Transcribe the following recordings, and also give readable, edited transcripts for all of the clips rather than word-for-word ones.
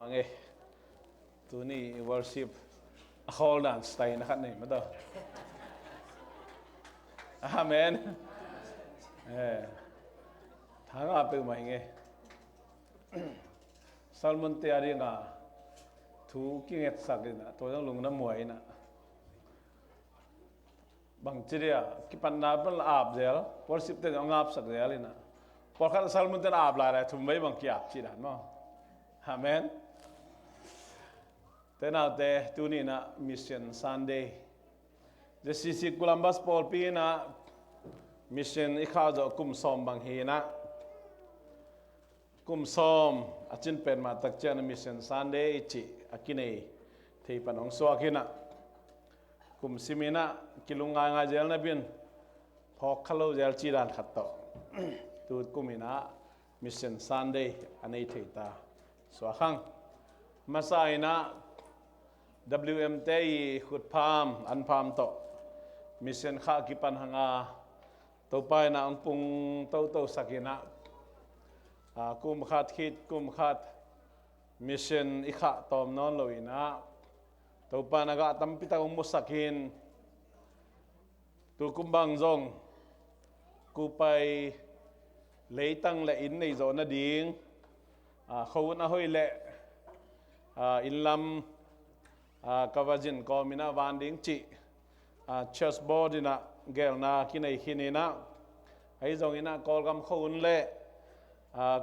Mange tu ni worship hall dance tay na kan ni mato. Amen. Thanga pe mai nge. Salmon te ari nga thu kinget sakina to jang lung na muai na. Bang chiria kipan na ban aap zel worship te ngap sak zel ina. Por khan salmon te aap la ra thum mai bang kiap chi dan mo. Amen. Then out there, tuni na mission Sunday. ZCC Columbus Paupi na mission ikaw kum som bang hina. Kum som achin pen ma takcha na mission Sunday ichi akine thei panong so akina. Kum simina kilunga nga jel na bin phok khalo jel chi dan khatto. Tu kumina mission Sunday anei thei ta. So akhang masaina WMT khut pham an pham to mission kha kipan hanga to pai na ang pung to sakina kum khat khit kum khat mission ikha tom non loina to pa naga tampita umusakin tu kumbang zong ku pai leitang la in nei zo na ding khâu na hoi le in lam kawajin ko mina wanding chi church board ina gel na kinai hinina ai zong ina kol gam khun le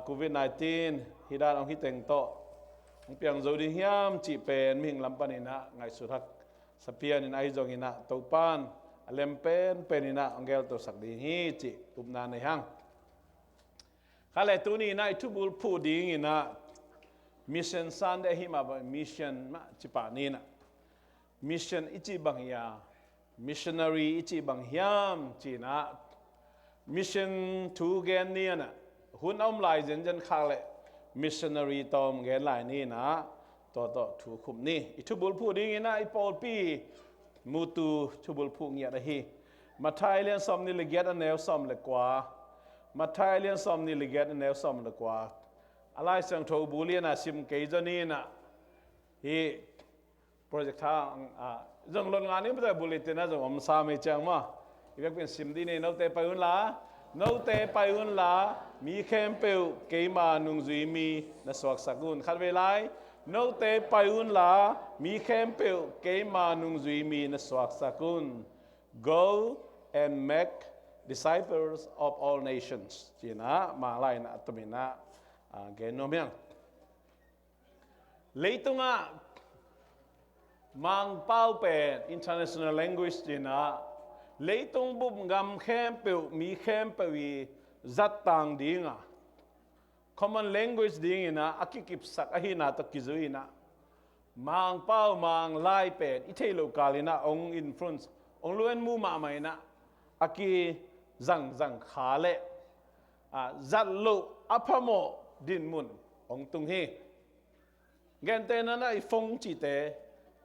covid 19 hidan ong hiteng to ong piang zo di hiam chi pen ming lam panina ngai surak sapian in ai zong ina to pan alem pen penina ong gel to sak di hi chi upna nei hang khale tu ni nai tubul pu ding ina mission Sunday hima mission ma chipa ni na mission ichi bang ya missionary ichi bang hiam china mission tu gen ni na hun om lai jen jen khale missionary tom gen lai ni na to thu khum ni itubul pu ding ina I Paupi mutu tubul pu ngia da hi ma Thailand som ni le get an el som le kwa ma Thailand som ni le get an el som le kwa alai sang tho bulian a sim ke jani na hi project tha jong lon nga ni ba bulletin na jong om sa me chang ma ibek pen sim di ne no te pai un la mi khem peu ke ma nung zui mi na swak sakun khat ve lai no te pai un la mi khem peu ke ma nung zui mi na swak sakun go and make disciples of all nations china ma lai na tumina genomiang leitunga mang pau pen international language dina leitung bum gam khem pe mi khem pe wi zat tang dinga common language dingina akikip sak ahina to kizuina mang pau mang lai pen ithelo kalina ong influence ong luen mu ma mai na aki zang khale zat lo apamo din mun ong tung hi gen te na na phong chi te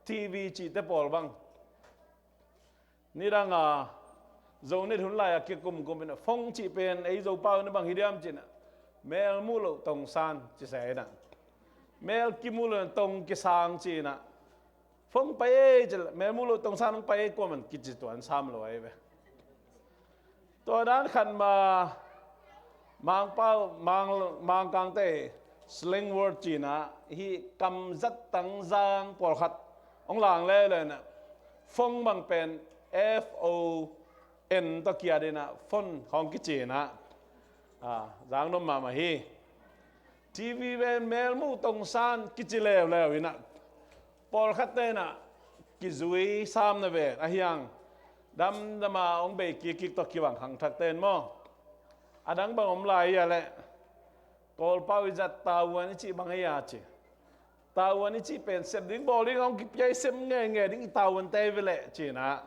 TV chi te pol bang ni ranga zo ne hun lai ki kum na phong chi pen ei zo pau na bang hidiam chin mel mu lo tong san chi sai na mel ki mu lo tong ki sang chi na phong pai je mel mu lo tong san pai ko man ki chi tuan sam lo ai be to dan khan ma mang pau mang kang te slang word china hi kam zat tang zang por khat ong lang le na phong bang pen FON to kia de na phone hong ki china zang no ma hi TV ven mel mu tong san ki chi lew ina por khat te na ki zui sam na ve a hiang dam dama ong be ki to ki wang hang thak ten mo adang bang om lai ya le kol pau zat tawan chi bang ya chi tawan chi pen sem ding bol ding ong kip yai sem nge ding tawan te vele chi na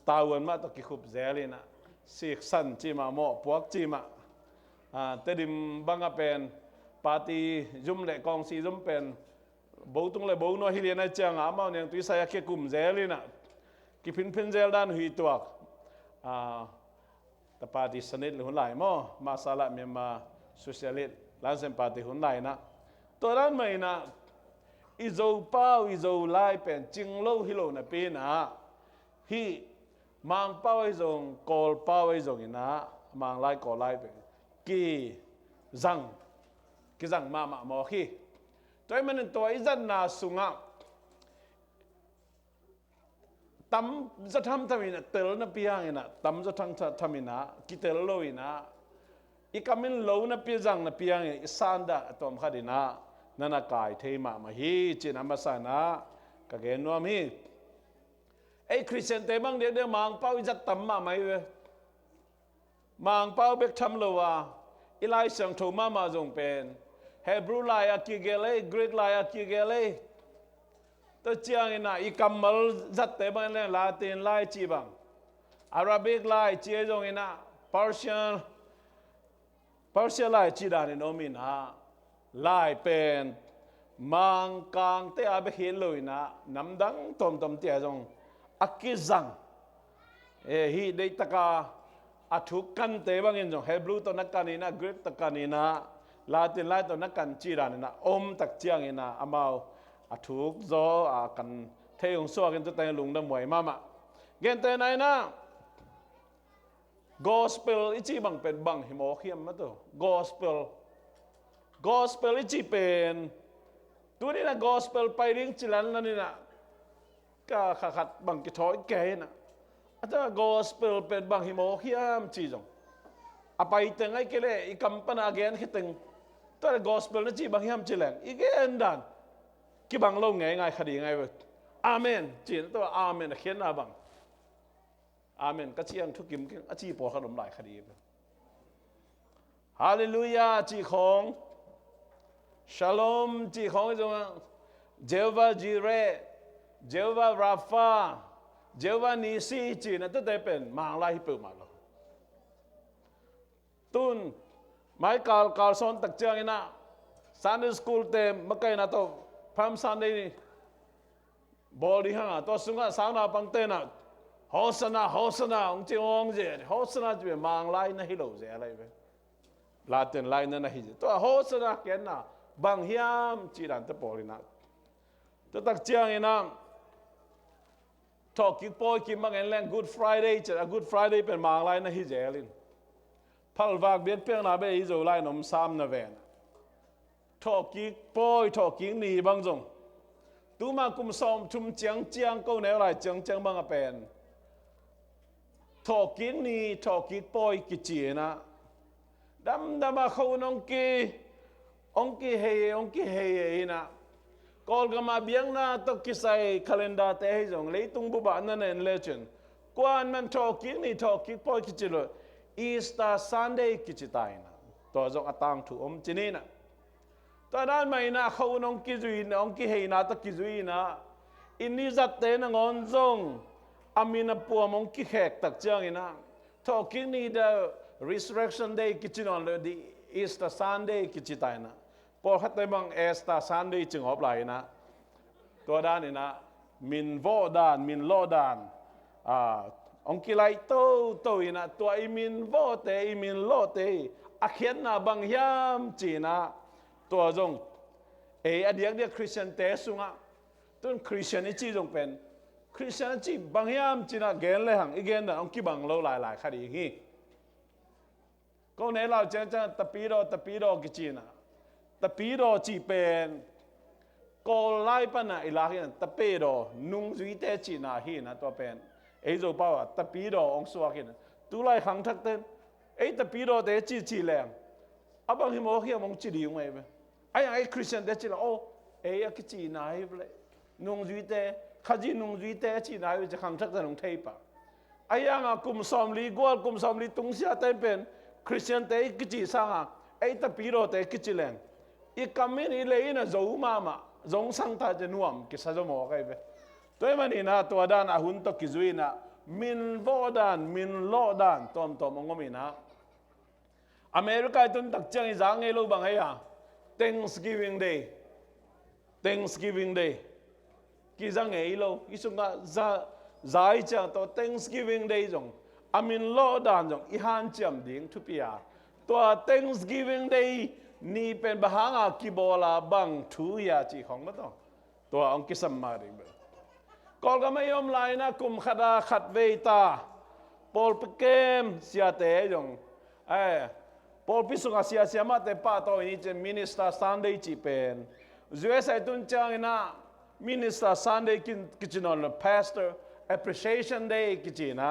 tawan ma to ki khup zelina sik san chi ma mo puak chi ma te dim bang a pen party zum le kong si zum pen bo tung le bo no hilian a chang a ma neng tui sa ke kum zelina ki pin zel dan hui tuak ta party sanit hun lai mo masala me ma socialit lan sem party hun lai na to dan mai na อีโจเป้าอีโจไล่เป็นจิงโลฮิโลนะปีนะฮีมังเป้าไอ้จงกอลเป้าไอ้จงอินะมังไล่กอลไล่เป็นกีจังมาหมอฮีตัวมันตัวไอ้จันนาสุงะตั้มจะทำอินะเตลนะปียังอินะตั้มจะทำอินะกิเตลโลอินะอีกามินโลนะปีจังนะปียังอิสันดาตัวมขัดินะนั่นกายเทมาฮีจีนัมบาสานะกะเกนวมฮีไอ้คริสเตียนเตบังเดียวมังเป้าจะตั้มมาไหมเว้มังเป้าเบกทำโลวาอีไลสังโทมาจงเป็นเฮบรูไลอากิเกเลกรีกไลอากิเกเลตัวเจียงนะอีกัมมัลจัดเตบังเลยลาตินไลจีบังอาราบิกไลจีจงนะปาร์เซียไลจีดานิโนมินะไล่เป็นมังกังเตอาเบหินเลยนะน้ำดังตอมเตียจงอักกิจังฮีได้ตะกาอัทุกันเตบังอินจงเฮบรูตัวนักการนี่นะกรีกตะการนี่นะลาตินไล่ตัวนักการจีรานี่นะตักเจียงนี่นะอามาอัทุกโซกันเที่ยงสัวกันตัวแต่งลุงดำมวยมาเงินเตไหนนะ gospel อีจีบังเป็นบังหิมอเขียมมาตัว gospel อีจีเป็นตัวนี้นะ gospel ไปเรื่องจิลันนั่นนี่นะก็ขัดบังกิทอยแก่นะอาจารย์ gospel เป็นบังหิมอเขียมจีจงอะไปตึงไอ้เกล่อีกัมปนาเกนคิดตึงตัว gospel นั่นจีบังหิมจิแรงอีเกนดันกี่บังลงไงคดีไงเว้ยอาเมนจีนตัวอาเมนเขียนหน้าบังอาเมนก็เชียงทุกกิมกิอาชีพปอขนมหลายคดีฮาเลลูยาจีของชาโลมจีของจงเจวาจีเรเจวาราฟาเจวานิซีจีนั่นตัวเตเป็นมังไล่เปิดมาแล้วตุนไมกาลซอนตักเจียงนะซันเดย์สคูลเต็มเมื่อกี้นะตัวพามซันเดย์บอดี้ฮะตัวสุงะสาวนาปังเตนะโฮสนาองค์จีองค์เจโฮสนาจะเป็นมังไล่นะฮิโลเจอะไรไปลาตินไล่นั่นนะฮิตัวโฮสนาเกนนะบางฮิมจีรันตะปอรินะตัวตักเจียงนะทอกิปอยกิมังเอ็นแรง Good Friday จะ Good Friday เป็นมังไล่นะฮิเจลินพัลวากเบียดเปียงนาเบอิโซไล่นมซ้ำนะเวนทอกิปอยทอกิหนีบางจงตูมากุมซอมชุมเจียงก็แนวไรเจียงบางอเป็นทอกินี่ทอกิปอยกิจีนะดำมาเขาองกีเฮนะกอลก็มาเบียงนะตกิใส่คาเลนดาเตให้จงเลยตุงบุบานนั่นเองเลจินกวนมันทอกินี่ทอกิปอยกิจีเลยอีสตาซันเดย์กิจิตายนะตัวจงอัตังถูจีนี่นะตอนนั้นไม่นะเขาองกิจุยนะองกิเฮนะตกิจุยนะอินนิจัตเตนะงอนจงอามินาปัวมองกิแขกตักเจียงนะทอกินี่เด resurrection day กิจนอนเลยดีอีสตาซันเดย์กิจตายนะพอฮัตเตบังเอสตาซันเดย์จึงอบไหลนะตัวด้านนี่นะมินโวดานมินโลดานองกิไลโตนะตัวอิมินโวเตอิมินโลเตอาเขียนนะบางยามจีนะตัวจงอดีตเดียคริสเตียนเตสุงะต้นคริสเตียนนี่จีจงเป็นคริสเตียนจีบางยามจีนะเกนเลยหังอีเกนนะองกิบังโลหลายคดีงี้ก็ในเราจะตะปีโดกิจีนะตะปีโดจีเป็นก็ไล่ปนะอีลาฮินตะปีโดนุ่งจุยเตจีนะฮีนะตัวเป็นโจเป้าตะปีโดองสวากินตุไลขังทักเต้นตะปีโดเตจีแรงอาบังฮิโมเฮียมองจีดีอยู่ไงเว้ยไอ้คริสเตียนเตจีละโอ้กิจีนะฮีเลยนุ่งจุยเตข้าจีนุ่งจุยเตจีนะฮีจะขังทักเต้นนุ่งเทปะยังกุมซอมลีกวลกุมซอมลีตุงเสียเต้นเป็นคริสเตียนเตกิจีสังตะปีโดเตกิจีแรงอีกคำนี้เลยนะโจมาจงสังตาจะน่วมกิสะจมอกไอ้เว้ยตัวมันนี่นะตัวด้านอาหุนตกิจุยนะมินโวดานมินโลดานตอมงงมีนะอเมริกาตุนตักเจียงจางเอลูบังเฮีย Thanksgiving Day กิจางเอลูกิสุงกะใจจังตัว Thanksgiving Day จงอามินโลดานจงอีฮันเจียมดิ่งทุปียาตัว Thanksgiving Day นี่เป็นบางกิโบลาบังทุยาจีของมันต้อง ตัวองคิสัมมาริบกอลก็ไม่ยอมไล่นะกุมขัดาขัดเวตาปอลไปเกมเสียเตยงปอลพิสุกเสียมาแต่ป้าตัวนี้จะมินิสเตอร์ซันเดย์จีเป็นUS ไอตุนจังนะมินิสเตอร์ซันเดย์กิจนอนพาสเตอร์ appreciation day กิจนะ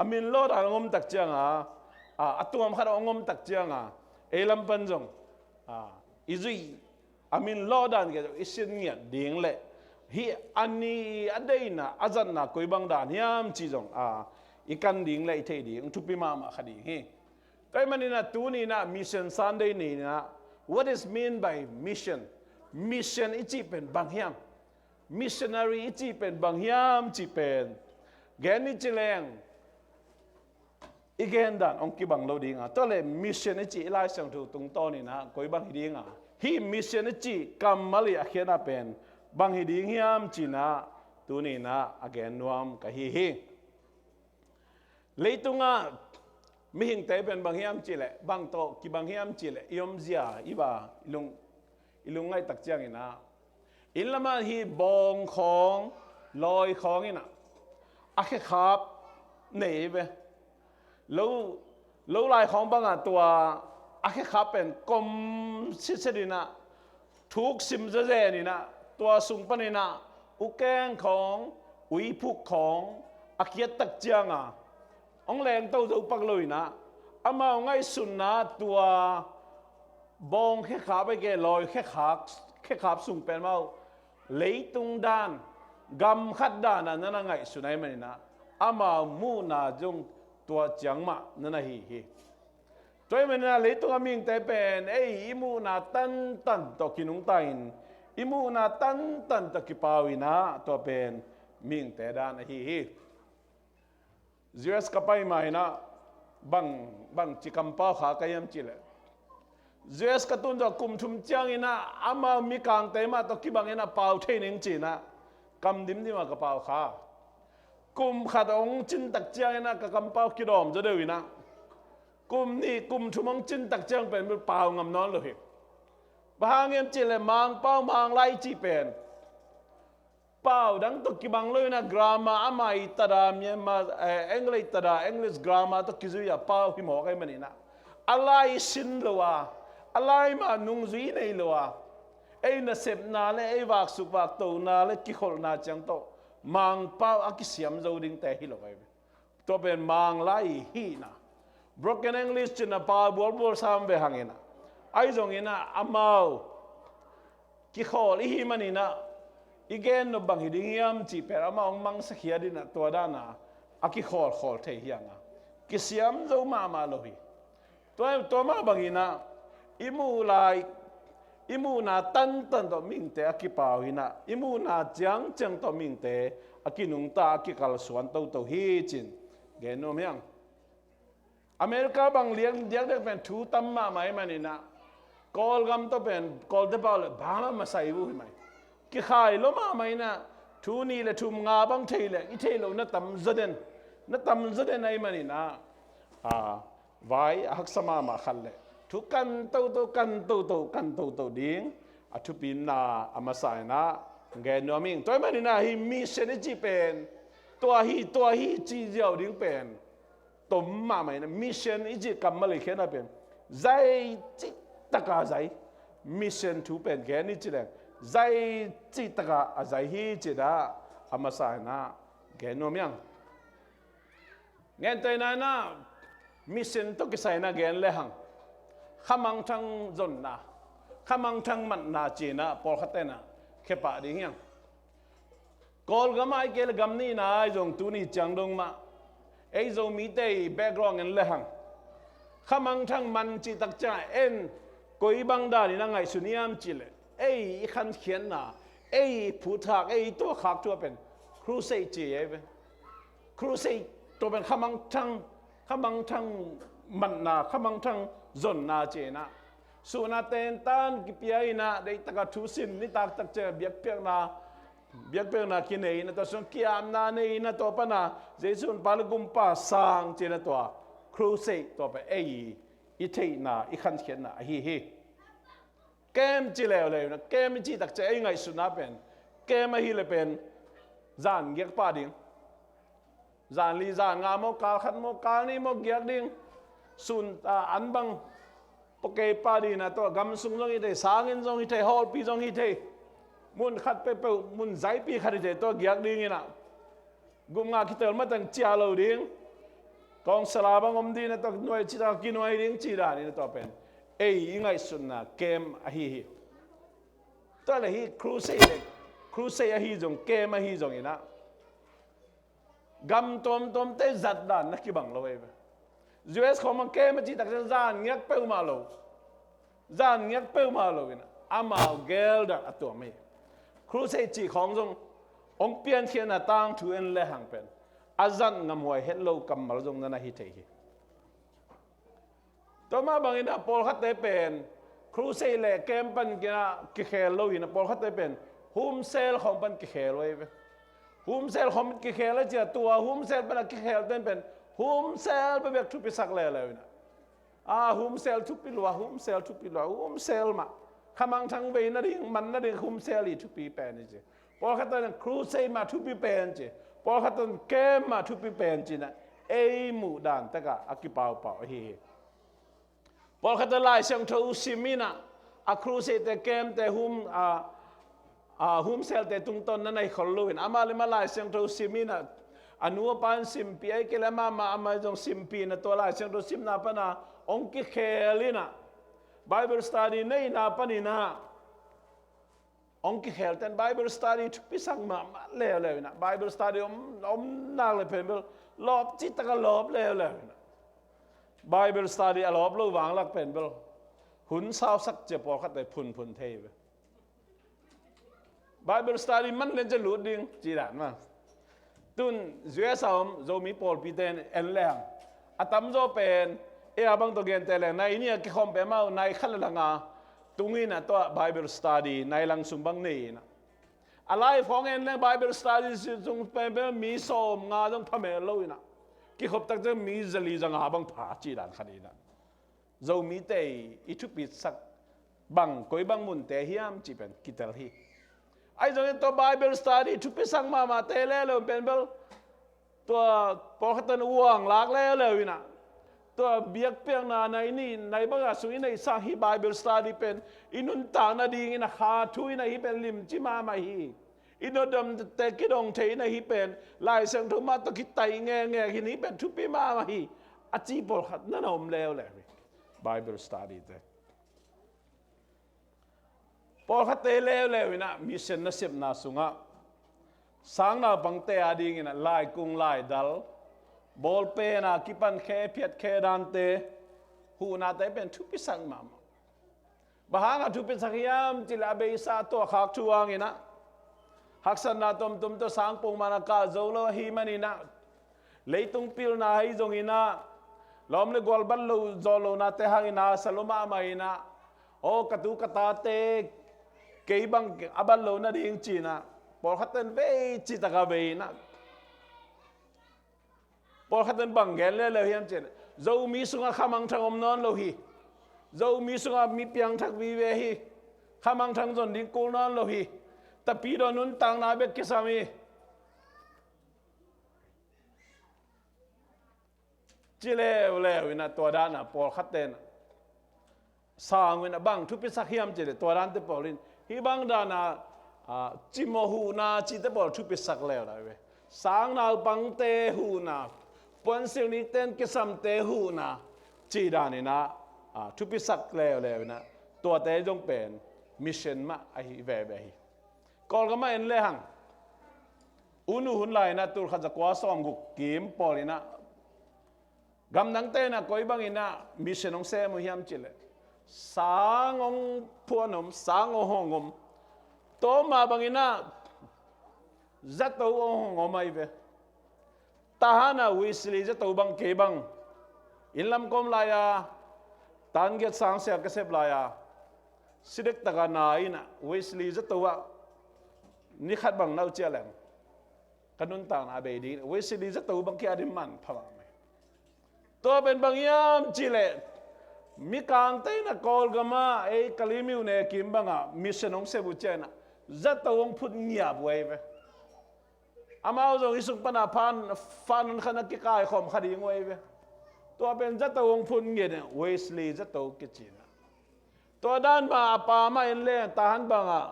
อามินโลดองมตักจังอัตัวมขัดองมตักจังเอลัมปันจงอิจุยอามินโลดันก็อิสินเงียดิ่งเล่ฮีอันนี้อันเดย์นะอาจารย์นะคุยบังดานยามจีจงอีกันดิ่งเล่เทดิ่งทุบปีมาขดีฮีแต่มันนี่นะตัวนี้นะ mission Sunday นี่นะ what is mean by mission อีจีเป็นบางยาม missionary อีจีเป็นบางยามจีเป็นแกนี่จีแรงอีกอย่างดันองค์กิบังเราดิ่งตัวเลย mission อีจีไล่ส่งถูกตรงต้นนี่นะคุยบังดิ่งฮี mission อีจีกำมาลีอาเขียนเป็นบางดิ่งยามจีนะตัวนี้นะอาเกนนวมกับฮีเลยตุงมีหิงแต่เป็นบางยามจีแหละบางโตกี่บางยามจีแหละยอมเสียอีบ่าอีลุงไงตักเจียงนะอินละมาฮีบองของลอยของนี่นะอาแค่ขับหนีไปแล้วลายของบางตัวอาแค่ขับเป็นกลมชิดๆนะทุกซิมเจนี่นะตัวสูงปนี่นะอุแกงของอุยพุกของอาเกียตักเจียงองแรงเต้าปักเลยนะอามาไงสุนนะตัวบองแค่ขาไปแกลอยแค่ขาสูงเป็นเมาเลยตุงด้านกำขัดด้านนั่นไงสุนัยมันนะอามามูนาจงตัวจังมานั่นฮีตัวมันนะเลยตุงมิงแต่เป็นอิมูนาตันตัวกินุงตันอิมูนาตันตัวกิปาวินะตัวเป็นมิงแต่ด้านฮีUS กับไปมานะบางจิกัมป้าขาใครยังจิเล US กับตุนจะคุมชุมจังอินะอามามีกางเตมาตะกี้บางอินะเป่าเทนิงจีนะกำดิมที่มากับเป่าขาคุมขัดองจินตักจังอินะกับกำเป่ากิดอมจะเดือวินะคุมนี่คุมชุมองจินตักจังเป็นเป่างำนอนเลยบางยังจิเลมังเป่ามังไล่จีเป็นเป่าดังตุกบางเลยนะกรามาอามาอิตรามีมาอังกฤษตราอังกฤษกรามาตุกิจุยาเป่าหิมอกไอ้มันนี่นะอะไรสินลัวอะไรมานุ่งจุยในลัวไอ้น่ะเสพนาเลยไอ้วักสุกวักโตนาเลยกิขลนาจังโตมังเป่าอากิเสียมจูดิ่งแต่ฮิโลไปตัวเป็นมังไล่ฮีนะ broken English จินะเป่าบัวซ้ำไปหางเงินะไอ้จงเงินะอามากิขลฮีมันนี่นะอีกอย่างนึงบางทีดิ้งยามจีเปรามาองมังสักเฮียดินะตัวด้านน่ะอากิขอลเทียงกิเสียมจะมาโลหิตัวมาบางทีนะอิมูนาตันตัวมิงเตอากิปาวินะอิมูนาจังตัวมิงเตอากินุงตาอากิกัลสวนตัวฮีจินเกนโนเมียงอเมริกาบางเลี้ยงเด็กเป็นทูตัมมาไหมมันนี่นะกอลกัมตัวเป็นกอลเดบาลบางละมาใส่บุ้ยไหมกิขายล้มมาไหมนะทูนี่เลยทูมงาบังเทเลยอีเทโลนัตตำจัดเด่นไอ้มันนี่นะไว้หักสมามาขันเลยทุกกันโตดิ้งทุปินนาอามาสายนะเกนโนมิงตัวมันนี่นะฮิมิเชนจีเป็นตัวฮีจีเดียวดิ้งเป็นตุ่มมาไหมนะมิเชนอีจีกำมาเลยแค่นั้นเป็นใจจิตกาใจมิเชนทูเป็นแค่นี้จีแดงใจจิตกาใจฮีจีดาอามาสายนะเกนโนมิงเงินตัวนั้นนะมิเชนตุกิสายนะเกนเลหังข้ามังทั้งจนนะข้ามังทั้งมันนาจีนะปอลขัดเตนะแค่ปะดิ้งยังกอลก็ไม่เกี่ยวกับนี่นะไอ้จงตัวนี้จังดงมาไอ้จงมีแต่แบ็กกราวด์เงินเลหังข้ามังทั้งมันจีตักจ่าเอ็นกุยบังดานี่นั่งไงสุนียมจีเลยไอ้ขันเขียนนะไอ้ผู้ทักไอ้ตัวขากตัวเป็นครูเซจีไอ้เป็นครูเซตัวเป็นข้ามังทั้งมันนาข้ามังทั้งจนนาเจนะสุนัขเต็นตันกิปยายนะได้ตะกัดทุสินนี่ตักเจอเบียกเปียกนากินเองนะตัวส่วนกิามนาเนี่ยนะตัวปะนะเจสุนปาลกุมป้าสร้างเจนะตัวครูเซตัวไปอีเทนะอีขันเขียนนะฮีแกมจีเลวนะแกมจีตักเจไอ้ไงสุนัขเป็น เกมฮีเลยเป็นจานเกียกป้าดิ่งจานลีจานงามโมกาขัดโมกานี่โมเกียกดิ่งสุนอันบังปกเกป้าดีนะตัวกำสุงจงฮิตสางินจงฮิตฮอลปีจงฮิตมุนขัดเปเปมุนใจปีขัดฮิตตัวเกียกดิ่งนะกุมงาคิดเติมมาตั้งเจ้าเราดิ่งกองสลาบังอมดีนะตัวหน่วยจิตากินหน่วยดิ่งจีรานี่นะตัวเป็นยังไงสุนนะเกมฮีตัวเลยฮีครูเซ่ฮีจงเกมฮีจงอีนะกำตมเตจัดด่านนักกีบังเราเองUS ของมันเกมมันจีตักจานเงียบเป้ามาโลจานเงียบเป้ามาโลกินะอามาเกลดักตัวไม่ครูเซจีของจงองเปียนเทียนต่างทุเอ็นเลหังเป็นอาจันงามวยเฮลโลกัมมาจงนั่นฮิตเฮตัวมาบางอินะพอลขัดเตเป็นครูเซเลเกมปันกินะกิเคลโลอินะพอลขัดเตเป็นโฮมเซลของปันกิเคลโลเองโฮมเซลของปันกิเคลแล้วเจ้าตัวโฮมเซลเป็นกิเคลเป็นฮุมเซลไปแบบทุบไปสักเลยนะฮุมเซลทุบไปลัวฮุมเซลทุบไปลัวฮุมเซลมาขมังทั้งเวนัดดิ่งมันนัดดิ่งฮุมเซลอีทุบปีเป็นนี่จีพอขัดตอนครูเซมาทุบปีเป็นจีพอขัดตอนเกมมาทุบปีเป็นจีนะหมู่ด่านแต่ก็อากิเปาเฮพอขัดตอนไล่เสียงทูซิมินะครูเซแต่เกมแต่ฮุมเซลแต่ตุงต้นนั่นในคนรู้เห็นอามาเลยมาไล่เสียงทูซิมินะอนุปันซิมปีไอ้เกลมาจงซิมปีนะตัวลายเสียงตัวซิมนาปนะองค์เคลินะ Bible study ในนาปนินะองค์เคลแต่ Bible study ทุกปีสังมาเลยนะ Bible study นักเลยเป็นลอบจิตตะลอบเลยนะ Bible study ลอบรู้วางหลักเป็นหุ่นสาวสักเจ็บปอดขัดแต่พุนเทว Bible study มันเล่นจะหลุดดิ่งจีรันมาตุนเจ้าสาวโจมีปอลปีเตนเอ็นแรงอาตมโจเป็นบังตัวเกนเตแรงในนี่กิคอมเปมาในขั้นหลังตุงินะตัว Bible study ในหลังสุบังนี่นะอะไรฟ้องเอ็นแรง Bible study จงเป็นมีสมงาจงทำเอโลนะกิขบตักจะมีจลีจงหาบังผาจีดันขันนะโจมีเตอิทุปิสักบังกอยบังมุนเตฮิยามจีเป็นกิตลฮีไอ้ตรงนี้ตัว Bible study ทุกปีสั่งมาเตะแล้วเป็นเบลตัวพอขัดตันว่างหลากแล้วนะตัวเบียกเปียงนาในนี่ในบางส่วนในสร้างฮี Bible study เป็นอินุนต่างนาดีนะขาทุยนะฮีเป็นลิมจิมาฮีอินุดมเตกิดงเทนะฮีเป็นลายเสียงทุมาตะกิไตแง่ฮีนี้เป็นทุกปีมาฮีอาจีพอขัดนั่นอมแล้วเลย Bible study เตพอขัดเตะแล้วนะมิเชนนัสิบนาสุงะสังนาบังเตะอดีงินะลายกุงลายดัลบอลเปนะกิปันแค่เพียดแค่ดันเตะหูนาเตเป็นทุกปีสังมาบางทุกปีสังยามจิลาเบย์ซาตัวขากชัวงินะหักสันนาตมตัวสังปงมานากาโจโลฮีมันินะเลยตุงปิลนาให้จงอินะล้อมเลยกอลบัลลูโจโลนาเตหังอินะสโลมามาอินะโอ้กระตุกกระตาเตเกี่ยบังอับัลโลนาดิ่งจีนะพอขัดเต้นเวจิตกาเวนะพอขัดเต้นบังเกลเลยเฮียมเจนเจ้ามีสุงขมังทางอมนอนโลหีเจ้ามีสุงมีเปียงทักวีเวหีขมังทางจนดิ่งกูนอนโลหีแต่ปีดอนุนต่างนาเบกกิสามีจิเลวเลยนะตัวด้านนะพอขัดเต้นสร้างเวนะบังทุกปีสักเฮียมเจนตัวด้านเตปอลินฮีบังด้านนะจิโมหูนาจิตบอลทุบไปสักแล้วนะเว้ยสางนาบังเตหูนาปนสิ่งนี้เต้นกิสัมเตหูนาจีดานี่นะทุบไปสักแล้วนะตัวเตจงเป็นมิชชั่นมาไอเว่เว้ก่อนก็มาเอ็นเลยหังอุนุหุนไลนะตัวข้าจะกว่าซ้อมกุกกิมปอลินะกำนังเตนะก้อยบังอินะมิชชั่นองเซมุฮิมจิเลสางองพวนมสางองหงมโตมาบางอินะจัตโตองอมาอีเวตาหานะวิสลีจัตโตบังเกบังอินลำกอมลายาตันเกตสังเสียกเสบลายาสิเด็กตะกันนาอินะวิสลีจัตโตวะนิขัดบังนาเจียแหลงกันนุนต่างอาเบดีวิสลีจัตโตบังเกียดิมันพลังไม่ตัวเป็นบางยามจิเลมีการเต้นกอลกามาไอ้คลิมิวเนกิมบังมิชนองเซบุเจนะ rất tàu ông phun nghiệp vậy về amao rồi isuk pana phan khana ki kai khom khadi ngoi về tua bên rất tàu ông phun nghiệp Wesley rất tàu cái chuyện tua đan mà pa mà en le tahan bang à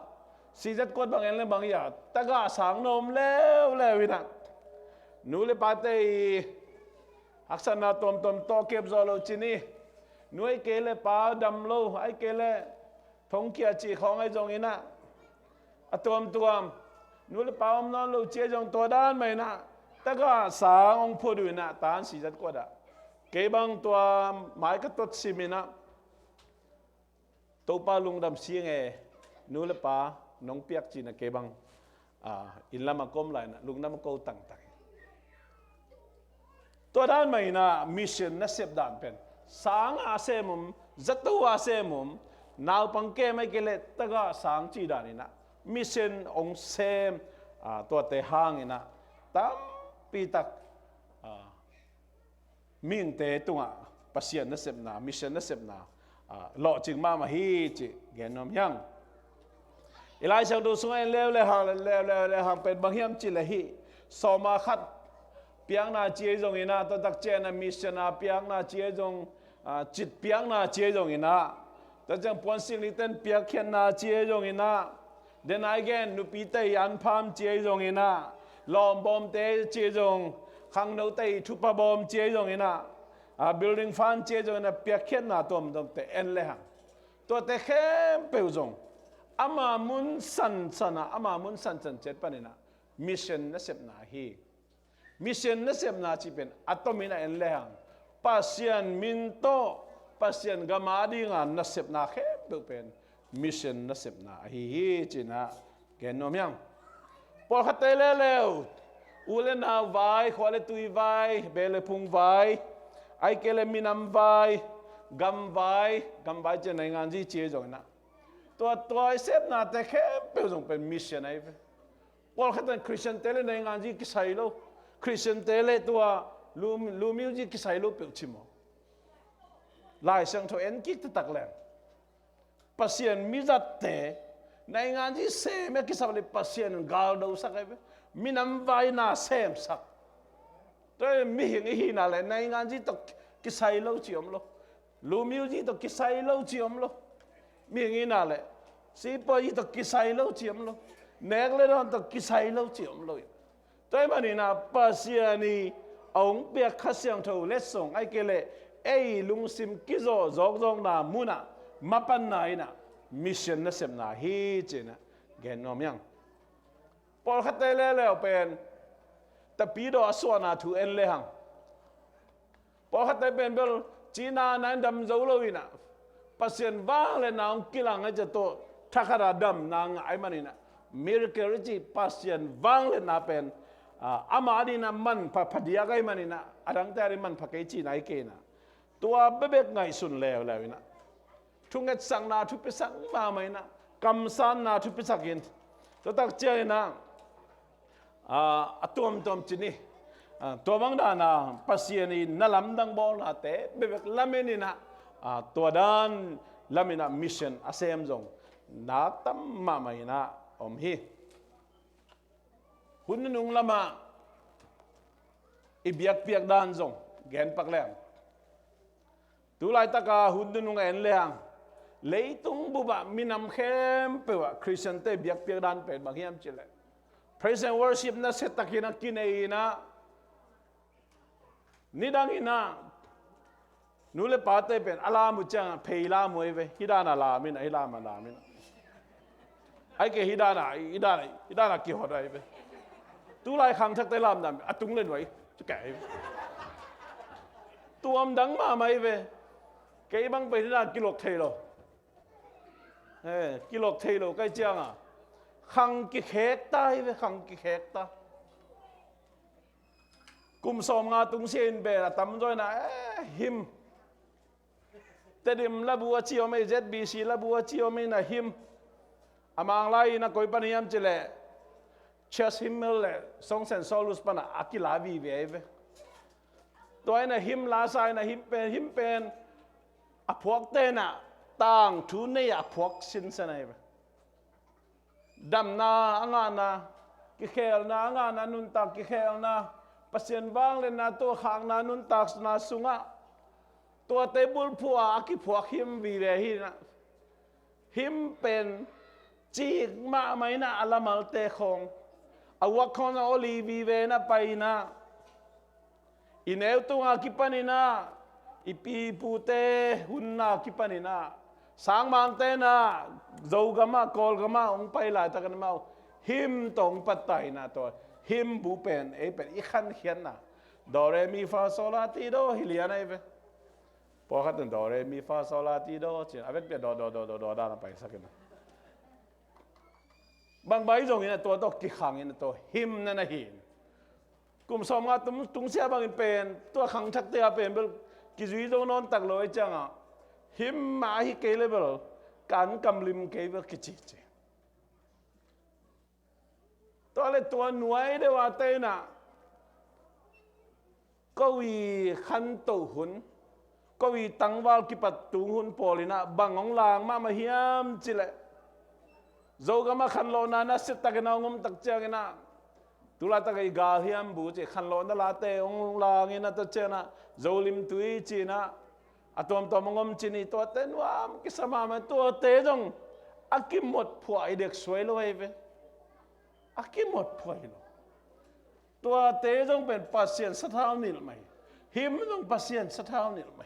si rất quát bang en le bang ya taga sang nom leo leo ina nule pate aksana tom to kep zolo chini nuôi kele pa đầm lâu ai kele phong kia chỉ không ai dùng ina tuam nuôi pa om non lâu chia dùng to đan mày na ta có sáng ông phụ đuổi na tan si rất quá đã cái bang tua mai cái tốt simina tàu pa lung đầm xiên nghe nuôi pa nông piak chỉ na cái bang in lama com lại na lung nam câu tang tang to đan mày na mission na sep đan pen sáng asemum zatu asemum nào bằng kê mấy cái lệ taga sáng chỉ đàn na mission ông xem tua te hang na tam pi tak min te tunga pasien na sep na mission na sep na lo ching ma hi chi gen nom yang ilai sang du sungai le hang pen bang hiam chi le hi so ma khat piang na chia dong ina to tak che na mission na piang na chia dong chit piang na chia dong ina ta jang pon sing li ten piak khen na chia dong ina then again nu pi te yan pham chia dong ina lom bom te chia dong khang no te thu pa bom chia dong ina building fan chia dong ina piak khen na tom dom te en le hang to te khem pe dong ama mun san chet panina mission na sep na hi mission na sep na chi pen atomina en le hang pasien minto pasien gamadi nga na sep na khe bu pen mission na sep na hi china gen nom yang por khate le leo ule na vai khwale tui vai bele phung vai ai kele minam vai gam vai chen nai ngan ji che jong na to sep na te khe pe jong pen mission ai por khate Christian tele nai ngan ji ki sai lo Christian tele tua lu music ki sai lo pe chimo lai sang tho en ki tak le pasien mi zat te nai ngan ji se me ki sabli pasien gal do sak ai minam vai na sem sak to mi hi na le nai ngan ji to ki sai lo chiom lo lu music to ki sai lo chiom lo mi ngi na le si po ji to ki sai lo chiom lo nek le don to ki sai lo chiom lo tôi mà nè pasien ni ông biết khát sang thầu lết song ai kể lệ ai lung sim kizo zog zong na muna mapan na ina mission na sem na hi china gen nom yang por khát tay le le pen tapi do aswa na thu en le hang por khát tay pen bel china nan dam zo lo ina pasien va le na ông kilang ai to thakara dam na ai manina miracle ji pasien vang le na pen ama ni na man padia gai manina adang tari man pakai chi nai ke na tua bebek ngai sun lew na thunget sang na thu pe sang ma mai na kam san na thu pe sakin to tak che na atom tom chini to bang da na pasien na lam dang bol na te bebek lameni na to dan lamina mission asem jong na tam ma mai na om hi hun nung lama ibiak piak dan zong gen pak leng tu lai taka hun nung en leng leitung buba minam khem pe wa Christian te biak piak dan pe bang hiam chile praise and worship na set takina kineina nidang ina nule pate pen ala mu chang peila moi ve hidana la min ai la ma la min ai ke hidana ki hodai ve tu lai khang thak tai lam dam atung lên vậy chứ kệ tu âm đắng mà mày về cái băng bể là kilo thề rồi kilo thề rồi cái chiang à khang cái khét tai về khang cái khét ta cùng xóm nga tung sen về là tắm rồi nè him tê đêm là bùa chiều mày ZBC là bùa chiều mày là him amang lai na koi paniam chile chess himmel le song sen solus pana akila vi ve toy na him la sai na him pen a phok te na tang thu ne a phok sin sanai ดำนาอ่างานะกิเคลนาอ่างานะนุนตักกิเคลนาปัสเซียนว่างเลยนะตัวขางนานุนตักนาสุงะตัวเตบุลผัวกิผัวหิมวีเรหินะหิมเป็นจีกมาไหมนะอัลมาลเตคงอาวกคนโอลีวีเวนะไปนะอินเอลตุงากิปานินะอีปีปูเตหุนนากิปานินะสังมังเตนะโจกามากอลกามาองไปหลายตะกันมาหิมตรงปัตไตนะตัวหิมบูเป็นเป็นอีขันเขียนนะโดเรมีฟาโซลาติโดฮิเลียนะเว้พอขัดโดเรมีฟาโซลาติโดเช่นเอาเป็นโดด้านไปสักนะบางใบตรงนี้นะตัวตกกี่ขังนี่นะตัวหิมนั่นนะหินกลุ่มสองอ่ะตุ้งเสียบางเป็นตัวขังชักเตียเป็นกิจวิโดนอนตักลอยจังอ่ะหิมมาฮิเกลเบลการกำลิมเกลกิจิจิตัวเล็กตัวหน่วยเดว่าเตน่ะก็วีขันตุหุนก็วีตังวาลกิปัตตุหุนโพลินะบางของลางมาเฮียมจิเลโจกมาขันโลนานะสิตตะกันเอางมตักเจงนะตุลาตะกันกาเฮียมบูจิขันโลนาลาเตองลางนะตักเจนะโจลิมตุยจีนะอะตัวมงมจีนี่ตัวเต้นว่ากิสมามันตัวเตจงอากิมหมดผัวไอเด็กสวยเลยเว้อากิมหมดผัวเลยตัวเตจงเป็นปัสเซียนสะท้าวนิลไหมหิมจงปัสเซียนสะท้าวนิลไหม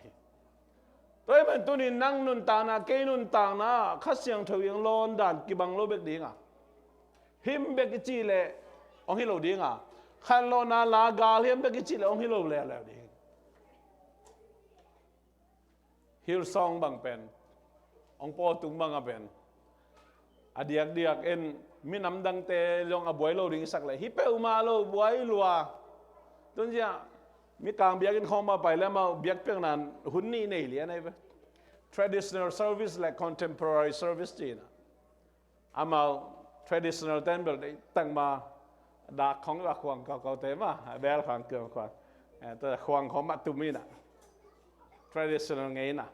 ตัวเป็นตัวนี้นั่งนุนตางนะเกนุนตางนะข้าเสียงเถียงโลนด่านกิบังโลเบกดีงะหิมเบกจีเล่องฮิโลดีงะขันโลนาลากาเฮียมเบกจีเล่องฮิโลเล่แล้วดีฮิลซองบางเป็นองปอตุงบางเป็นอดียกเอ็นมีน้ำดังเตลงอบวยโลดิ้งสักเลยฮิเปอุมาโลบวยลัวต้นเจ้ามีกลางเบียกินของมาไปแล้วมาเบียกเพียงนั้นหุ่นนี่ในเหลียนไอ้เว้ traditional service และ contemporary service จีนอามา traditional เต้นแบบตั้งมาดักของว่าควงเก่าเต็มอ่ะแบลควงเกลือควงแต่ควงของมัตตุมีน่ะ traditional ไงน่ะ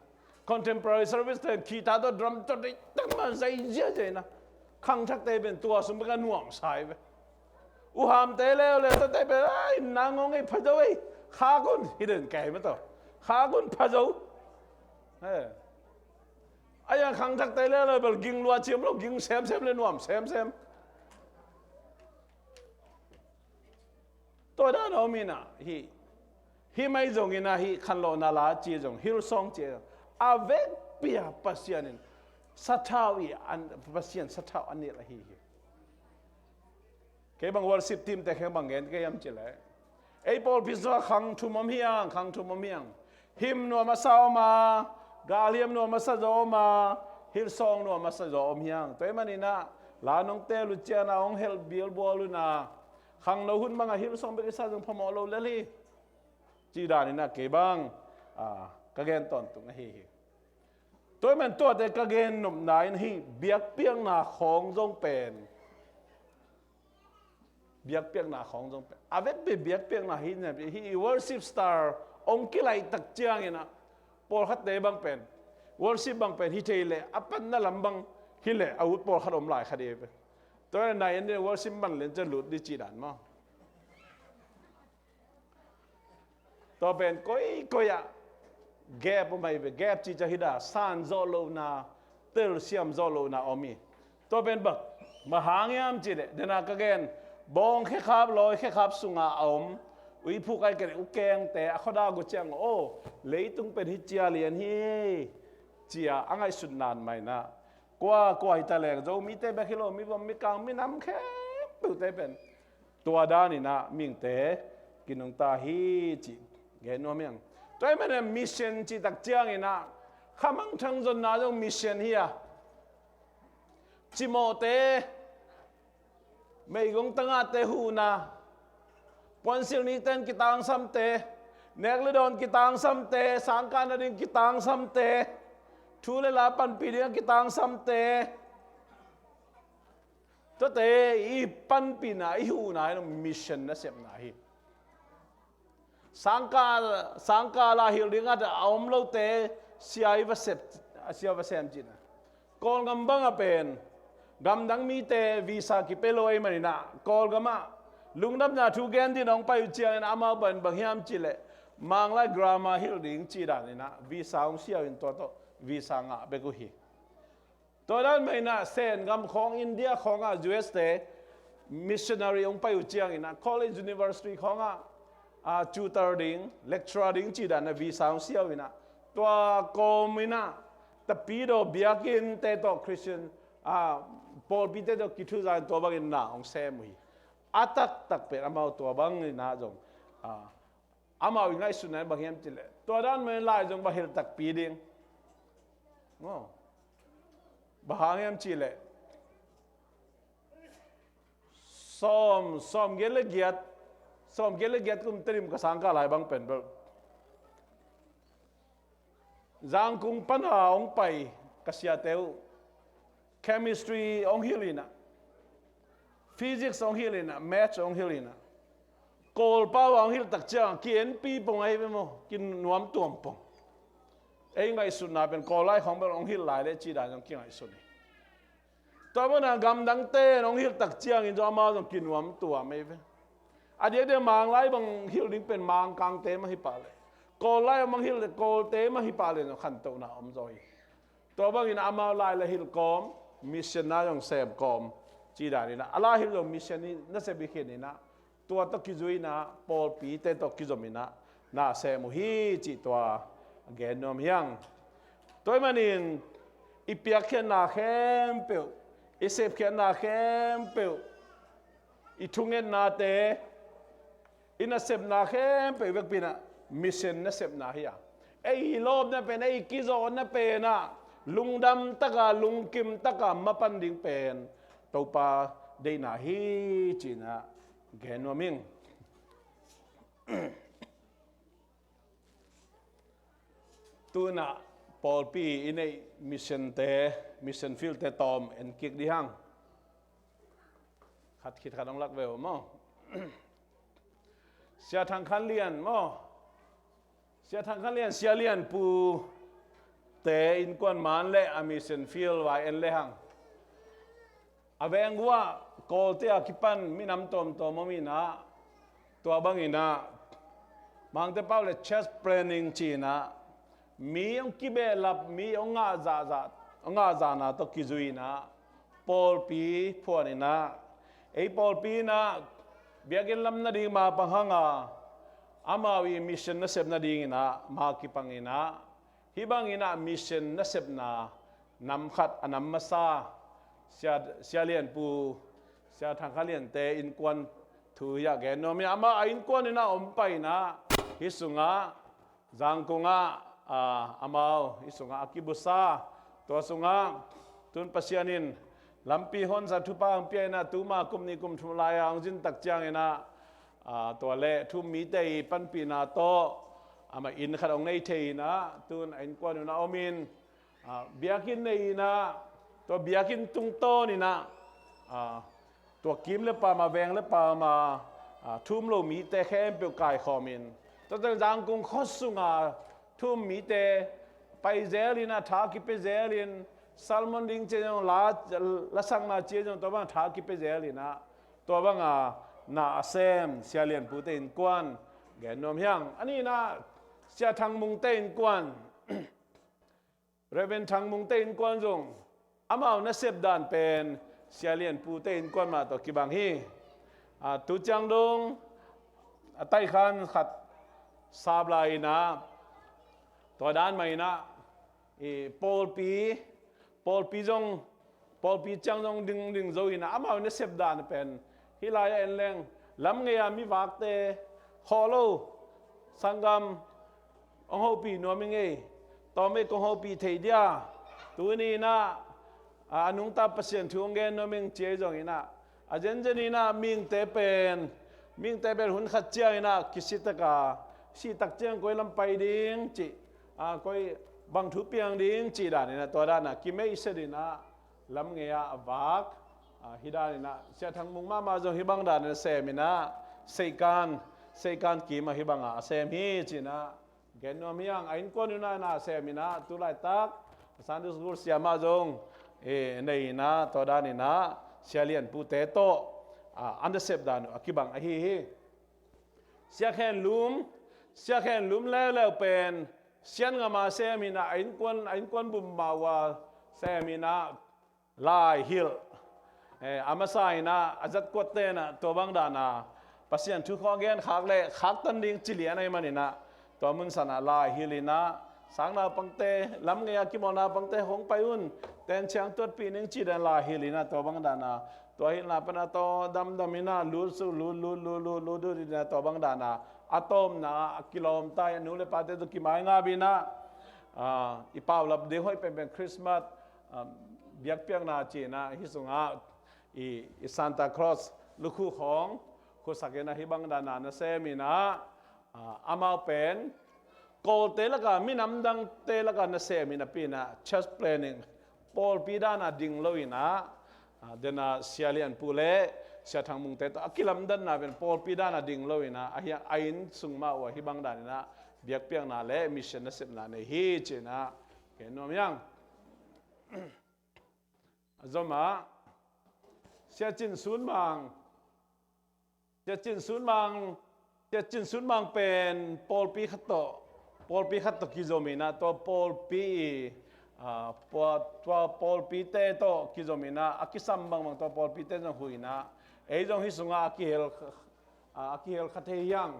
contemporary service เต้นคีตาตัวดรัมจดได้ตั้งมาใส่เยอะเลยนะขังชักเตเป็นตัวสมบัติหน่วงสายไปอุหามเตแล้วเลยตัวเตเป็นไอ้นางงไอ้พระเจ้าไอ้ข้ากุนฮิเดินแก่มาตัวข้ากุนพระเจ้าไอ้ยังขังชักเตแล้วเลยแบบยิงรัวเชียมลูกยิงแซมเลยหน่วงแซมตัวด้านเรามีน่ะฮีไม่จงอินะฮีขันโลนาลาจีจงฮิลซองจีอาเวกเปียปัสยานินสัทธาวีอันปัสยันสัทธาอันนี้ละฮีแค่บางวันสิบทีมแต่แค่บางเงินแค่ยำเจริญไอ้พอลพิษว่าขังทุมมียงหิมนัวมาสาวมากาเลียมนัวมาสะโจมาฮิลซองนัวมาสะโจมียงตัวมันนี่นะลานองเตลุเจนาองเฮลบิลบอลุนะขังเราหุ่นบางฮิลซองเป็นสัตว์จงพมอโลเลลีจีดานี่นะเก็บบางกระเกนตอนตุงฮีตัวมันตัวแต่กระเกนหนุ่มนายนี่เบียกเปียงหน้าของจงเป็นเบียกเปียงหน้าของจงเป็นอาเวทเบียกเปียงหน้าฮิเนี่ยฮี worship star องค์กิไลตักเจียงเนะปอลขัดเตบังเป็น worship บังเป็นฮิเทเลอปันนั่นลำบังฮิเลอาวุธปอลขัดอมหลายคดีไปตัวนายเนี่ย worship บังเลนจะหลุดดิจีดันมั้งตัวเป็นก้อยแกบไม่เป็นแกบจีจะฮิดาซานโซโลนาเตลเซียมโซโลนาอมีตัวเป็นบักมหางยามจีเดเดนากเกนบองแค่ขับลอยแค่ขับสุงาอมวิผู้ใครกันอุแกงแต่เขาด่ากูเจียงโอ้เลยต้องเป็นฮิจียเลียนฮีเจียอังไงสุดนานไหมนะกว่าฮิตาแหลงโจมีเตะแบบกิโลมีบอมมีกลางมีน้ำแค่ตัวเตะเป็นตัวด้านนี่นะมิงเตะกินนงตาฮีจีเห็นว่ามั้งตัวมันเนี่ยมิชชั่นจีตักเจียงนะข้ามังทั้งจนน่าจะมิชชั่นเฮียจิโมเตไม่กงตั้งอาเตหูนะปอนซิลนี้เต้นกีตางซ้ำเตเนกเลดอนกีตางซ้ำเตสังการดินกีตางซ้ำเตทูเลลาปันปีเดียกีตางซ้ำเตตัวเตอีปันปีน่ะอีหูน่ะนั่นมิชชั่นนะเสียบน่ะฮีสังการลาฮิลดิงอาจจะเอามโลเตเสียวัสเซมจีนะกองกำบังเป็น กำดังมีแต่วีซ่ากิเปโลไอมันนะกอลก็มาลุงดับนาทุกแกนที่น้องไปเจียงอามาบันบางยามจิเลมังไลกรามาฮิลดิ้งจีดานี่นะวีซ่าองเสียอินตัววีซ่างะเบกุฮีตัวนั้นไม่นะเซนกำของอินเดียของUS เตมิชชันนารีองไปเจียงนะ College University ของจูเตอร์ดิ้งเลคเชอร์ดิ้งจีดานะวีซ่าองเสียอินะตัวโกมินะแต่ปีโดเบียกินเตโตคริสเตียนพอลปีเตโตคิดว่าตัวบางอินนะองเซมุยอัตักตักเป็นอามาตัวบางอินนะจงอามาวิ่งไงสุนันบางอย่างจิเลตัวด้านเมื่อไล่จงบางเหตุตักปีดิ้งบางอย่างจิเลซ้อมเกลเกียรติกุมตริมกสังกัดหลายบางเป็นจางกุงปัญหาองไปกษยาเตว chemistry องฮิลินะ physics องฮิลินะ maths องฮิลินะโกลป้าองฮิลตักเจ้าเขียนปีปงไอ้ไปมั้งกินนวมตัวปงเองไงสุดน่ะเป็นโกลไล่ของเป็นองฮิลหลายเลยจีดาจงกินไอ้สุดนี่ตัวมันกำดังเต้องฮิลตักเจ้ากินจอมาจงกินนวมตัวไม่เป็นอันเดียวมังไล่บางฮิลดิ้งเป็นมังกลางเต้มาฮิปาเลยโกลไล่บางฮิลโกลเต้มาฮิปาเลยขันตัวน่ะอมจอยตัวบางอินอามาไล่ละฮิลกอมมิชชันน่าจงเสพกอมจีดานี่นะอะไรฮิลจงมิชชันนี่น่าเสพบิเขนี่นะตัวตกิจุยนะพอลปีเตตกิจมินะน่าเสมุฮีจิตัวเกนนมยังตัวมันอินอีเปียกเขียนนาเข้มเปียวอีเสพเขียนนาเข้มเปียวอีทุ่งเงินนาเตอีน่าเสพนาเข้มเปียวเวกปีน่ะมิชชันน่าเสพนาเฮียไอ้โลบน่ะเป็นไอ้กิโซน่ะเป็นน่ะลุงดำตะกาลุงกิมตะกามาปันดิ่งเป็นตัวปาได้นาฮีจินะแกนว่ามิงตัวน่ะพอลปีอินในมิชชั่นฟิลเตตอมเอ็นกิกดิฮังขัดคิดขัดองลักเวลมั้งเสียทางคันเลียนมั้งเสียทางคันเลียนเสียเลียนปูเตอินกวนมันเละอมิชชั่นฟิลไว้เอ็นเลหังอาเวงว่าโกลเตียคิปันมีน้ำต้มตัวมมีนะตัวบางอินะบางแต่เป้าเลยเชสเปรนิงจีนะมีองกิเบลับมีองอาจานะตัวกิจุยนะพอลปีพวกนี้นะไอ้พอลปีนะเบียกินลำนาดีมาปังหังอามาวิมิชชั่นนัสเซบนาดีนะมาคิปังอินะฮิบังอินะมิชชั่นนัสเซบนานำขัดอนำมาซาเสียเลียนปูเสียทางเขาเลียนเตอินกวนถือยาแกนอมีอามาอินกวนนี่นะอมไปนะฮิสุงะจังกุงะอามาฮิสุงะอากิบุษาตัวสุงะตุนปัสยานินลำปีฮอนสัตุปาอังเปียนะตุมากุมนิกุมทุลายอังจินตักจางนะตัวเละทุมมีเตยปันปีนาโตอามาอินขัดองในเทนะตุนอินกวนนะอมินเบียกินในนะตัวเบียกินตุงโตนี่นะตัวกิมเล็บปลามาแวงเล็บปลามาทุ่มโลมีแต่แค่เปลวกายคอมินตัวต่างๆกงข้อสุงทุ่มมีแต่ไปเจลินะท้ากิไปเจลินซัลมอนดิงเจจงละสังมาเจจงตัวบางท้ากิไปเจลินะตัวบางนาเซมเสียเลียนปูเตนกวนแกนนมยังอันนี้นะเสียทางมุงเตนกวนเรเวนทางมุงเตนกวนจงอามาเอาเนเซบดานเป็นเสียเลียนปูเตนกวนมาตัวกิบังฮีตุจังดงไต้ขันขัดซาบลายนะตัวด้านไม่นะพอลปีจงพอลปีจังจงดึงโจยนะอามาเอาเนเซบดานเป็นฮิลายเอ็นเลงลำเงียมีวักเตฮอลโลสังกัมองโฮปีนัวมิงเอต่อไม่กองโฮปีเทียตัวนี้นะนุงตาเปอร์เซ็นต์ทวงเงินนัวมิงเจจงอินะอาจารย์นี่นะมิงเตเป็นหุ่นขัดเจียงนะกิสิตกาสิตักเจียงก้อยลำไปดิ้งจีก้อยบังทุเปียงดิ้งจีด้านนี่นะตัวด้านนะกิเมอิสดินะลำเงียวักฮิดานี่นะเสียทั้งมุงมาจงฮิบังด้านนี่เซมินะเซกันกีมาฮิบังเซมีจีนะเกนนัวมียังอินก้อนนี่นะเซมินะตุไลตักสันติสุขเสียมาจง ในนะตัวด้านนี้นะเสียเลียนปูเตโตอันเดอร์เซปดานุอากิบังอหิเสียแค่ลุมแล้วเป็นเสียนงามาเซมินะอินควนบุมมาวาเซมินะลายฮิลอามาไซนะอาจัดกวดเตนะตัวบังดานะปัสยันทุกข้อเกนขากเล่ขากตันดิ่งจิเลียนไอ้มันนี่นะตัวมุนสนาลายฮิลินะสังนาปังเตลำเงียกิมอนาปังเตหงไปอุ่นเต้นเชียงตัวปีนึงจีดันลายฮิลินะตัวบังดานะตัวฮิลนาปนาตัวดำมินะลูสูลูดูดินะตัวบังดานะอะตอมนะกิโลมตายนูเลปาเตตุกิมายงาบินะอีปาวลับเดี๋ยวให้เป็นคริสต์มาสเบียกเปียงนาจีนะฮิสุงาอีซานตาคลอสลูกคู่ของคุสักเกนะฮิบังดานานะเซมินะอามาเป็นโกเตลกามินำดังเตลกานะเซมินะปีนะเชสเพลนิงปอลปีดานะดิ่งโลวินะเดนะเซียเลียนปูเลเสียทางมุงเตตอากิลัมดันนะเป็นปอลปีดานะดิ่งโลวินะอาฮิไอน์สุงมาว่าฮิบังดานะเบียกเปียงนาเลมิชชันนะเซมนาเนฮีเจนะเห็นว่ายังจอมาเสียจินศูนย์บางเป็นปอลปีขัตโตกิโซมินะตัวปอลปีตัวปอลปีเตโตกิโซมินะอากิซัมบังตัวปอลปีเตจงหุยนะจงฮิสุงอากิเฮลขัดเฮียง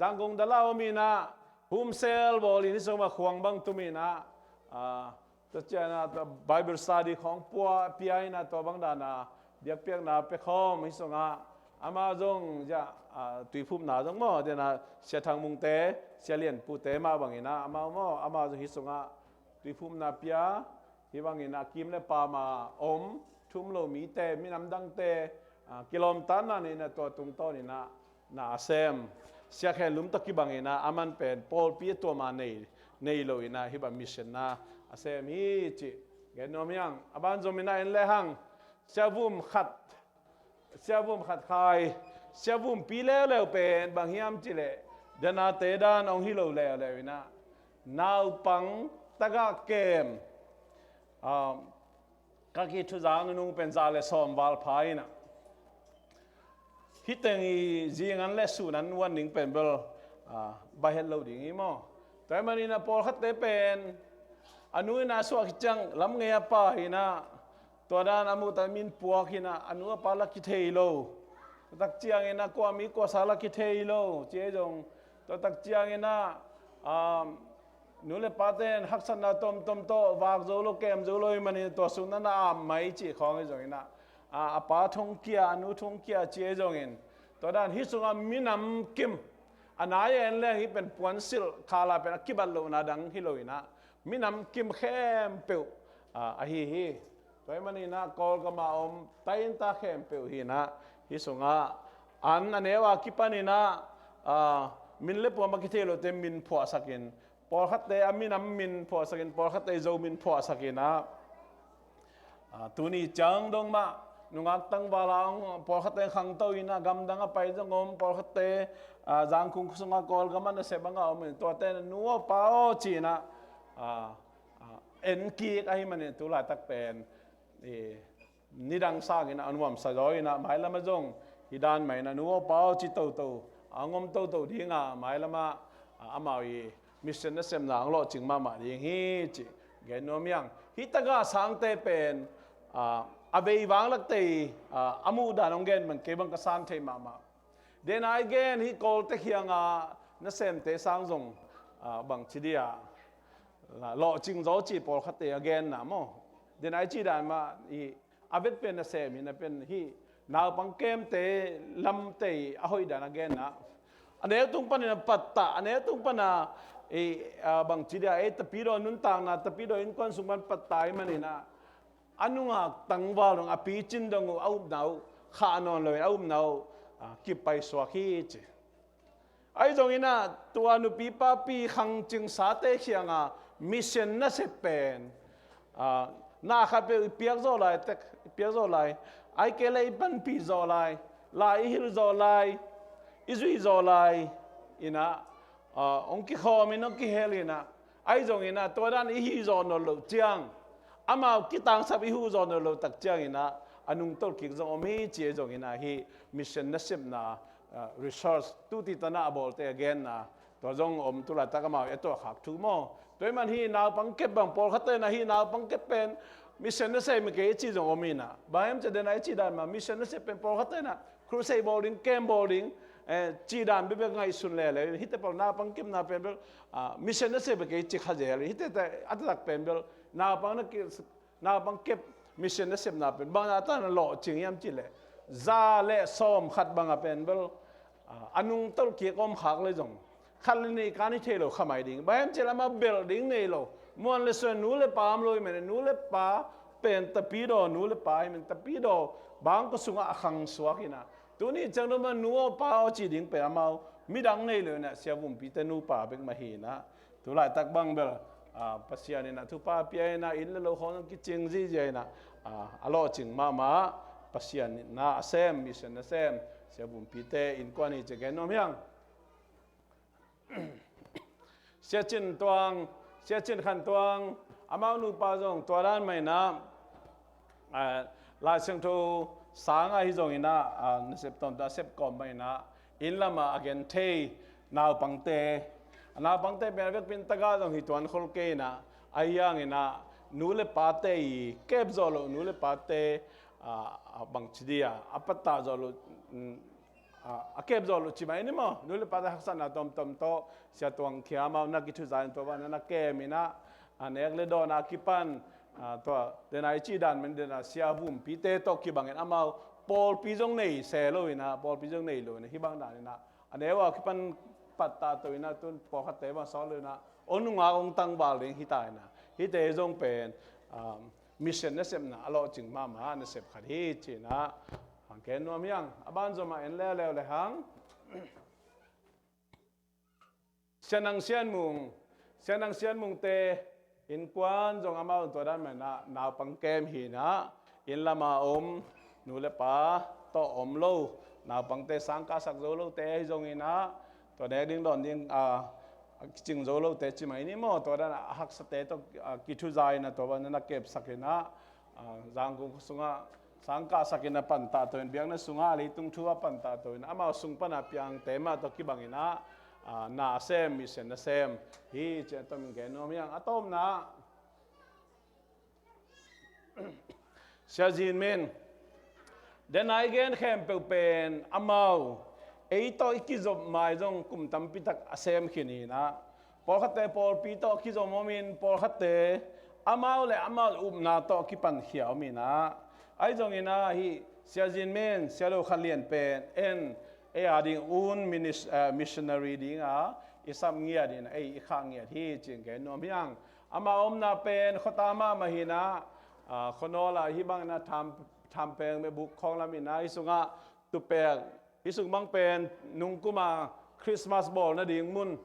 จังกงดลาวมีนะฮุมเซลบอลินิสมาขวางบังตุมีนะตัวเจ้านะตัวไบเบิลสตัดี้ของปัวปีไอนะตัวบังดานะเดียกเปียกนะเปคอมฮิสุงอามาจงจะตุยพุ่มหนาจงมั่วเดนะเสียทางมุงเตเสียเลียนปูเตมาบังอินะอามาจงฮิสุงะตุยพุ่มนาเปียฮิบังอินะกิมเลปามาอมทุ่มโลมีเตมีน้ำดังเตกิโลมตันนั่นนี่นะตัวตุงโตนี่นะนาเซมเสียแค่ลุมตะกิบังอินะอามันเป็นปอลปีตัวมาในโลอินะฮิบังมิชชันนะเซมฮีจิเกนโนมยังอาบันจงมินะอินเลหังเสียบุมขัดใครเสียบุมปีแล้วเป็นบางยามจิเลเดนาเตดานองฮิโลแล้ววินะนาวปังตะกะเกมกะกิทุจางนุงเป็นซาเลซอมวาลพายนะฮิตเตงีจีงันเลสุนันวันหนึ่งเป็นเบลบาเฮลโลดิ่งอีโมแต่มันนี่นะพอขัดเตเป็นอนุนาสวกจังลำเงียป้าหินะตัวด้านอามุตามินปัวกินะอนุปาลักกิเทโลตักเจียงเงินะกว่ามีกว่าสาลักกิเทโลเจจงตัวตักเจียงเงินะนูเลปาเตนฮักษณะตมโตวากโจโลเกมโจโลมันนี่ตัวสุนันอาไม่จีของไอ้จงเงินะปาทงเกียอนุทงเกียเจจงเงินตัวด้านฮิสุงามินำกิมอันไหนเอ็นเรื่องที่เป็นปวนสิลคาลาเป็นกิบัลโลนาดังฮิโลอินะมินำกิมเข้มเปียวฮีตัวมันนี่นะกอลก็มาไตอินตาเข้มเปียวฮีนะฮิสุงะอันเนวากิปานี่นะมินเล็บว่ามาคิเทโลเตมินผัวสักินพอขัดเตอมินมินผัวสักินพอขัดเตโจมินผัวสักินนะตัวนี้จังดงมานุงักตั้งบาลังพอขัดเตขังโตอินะกำดังไปจังพอขัดเตจังคุงสุงะกอลก็มันเสบังเอาเหมือนตัวเตนัวเป้าจีนะเอ็นกีกไอ้มันเนี่ยตัวลายตักเป็นนี่ดังสร้างอินะอันวมสะจอยนะหมายละมาจงฮิดานหมายนะนัวเป้าจิตโตงมโตดีงาหมายละมาอามาวีมิชชันนั่นเสมนังโลจิงมาอย่างฮีจิเกนโนมยังฮิตกาสังเตเป็นอาเบย์วางลักเตอามูดานองเกนมันเก็บังกษันเทมาเดนไอเกนฮิโกลเตเฮียงนั่นเสมเตสังจงบังชิดียโลจิงโจจีปอลขัดเตอเกนนะโมเดนไอจีดานมาอาเวทเป็นนั่นเสมนี่เป็นฮีนาวปังเกมเตลำเตอหอยดานอเกนนะอันนี้ตุ้งปันนะปัตตาอันนี้ตุ้งปันนะบางทีเดียตะปีโดนุนต่างนะตะปีโดอินคอนสุมันปัตตามันนี่นะอันนู้งตั้งวาลงอปีจินดงเอาหนาวข้านอนเลยเอาหนาวกิบไปสวากีจไอ้ตรงนี้นะตัวนุปีป้าปีขังจึงสาเตเขียงมิชชันน่าเสเป็นน่าขับไปเปียกโซไลแต่เปียกโซไลไอ้เกลัยปันปีโซไลลายฮิลโซไลอิซุยโซไลอินะองค์กิขอมินองค์กิเฮลินะไอ้ตรงนี้นะตัวด้านอิฮิโซนอลเจียง ama kitang sabi hu zon lo tak chiang ina anung tol ki zong omi che zong ina hi mission na sim na resource tu ti tana bol te again na to zong om tu la takama eto khak thu mo toy man hi naw pang kep bang pol khate na hi naw pang kep pen mission na sai me ke chi zong omi na baem che den ai chi dan ma mission na se pen pol khate na crusade boarding camp boarding chi dan be ngai sun le hi te pol na pang kep na pen bel mission na se be ke chi kha je hi te atak pen bel na pang na ki na pang kep mission na sem na pen bang na ta na lo ching yam chi le za le som khat bang a pen bel anung tol ki kom khak le jong khal ni ka ni thelo khamai ding baem chela ma building nei lo mon le so nu le pam loi me nu le pa pen tapido nu le pa men tapido bang ko sunga akhang suakina tu ni chang no ma nu pa o chi ding pe amao midang nei le na sia bum pi te nu pa bek ma hi na tu lai tak bang bel pasian na tu pa pi na in lo hon ki ching ji je na alo ching ma pasian na sem mission na sem sia bum pi te in kwa ni che gen nom yang sia chin khan tuang amao nu pa jong to ran mai na la seng thu sang a hi jong ina sep tom da sep kom mai na in lama again the naw pangte be vek pin taga jong hi tuan khol ke na ayang ina nu le pa te i kep zolo nu le pa te bang chidia apata zolo akep zolo chi mai ni mo nu le pa da haksan na tom to sia tuang khia ma na ki thu zain to ba na ke mina anek le do na kipan to den ai chi dan men den sia bum pi te to ki bang en amao pol pi jong nei se lo ina pol pi jong nei lo na hi bang da na anewa kipan patta to ina tun po khat te ba so le na onunga ong tang bal ding hi tai na hi te jong pen mission na sem na alo ching ma na sep khat hi chi na hang ken nom yang aban zo ma en le hang sianang sian mung te in kwan jong amao to dan ma na pang kem hi na in lama om nu le pa to om lo na pang te sang ka sak zo lo te jong ina to de ding don ding ching zo lo te chi mai ni mo to dan hak sa te to ki thu zai na to ban na kep sakena jang ku sunga sang ka sakena pan ta to en biang na sunga le tung thua pan ta to na amao sung pan a piang te ma to ki bangina na sem mission na sem hi che tom ge nom yang atom na sia jin men den ai gen khem pe pen amao ei to ki zob mai jong kum tam pi tak asem khini na pol khate pol pi to ki zo momin pol khate amao na to ki pan khiao mi na ai jong ina hi sia jin men sia lo khalien pen en ading missionary ding isam ngia din ei khang ngia hi ching ge nom yang ama na pen khotama mahina khonola hi bang na tham peng me buk khong lamina isunga tu pek isung bang pen nung kuma Christmas ball na ding mun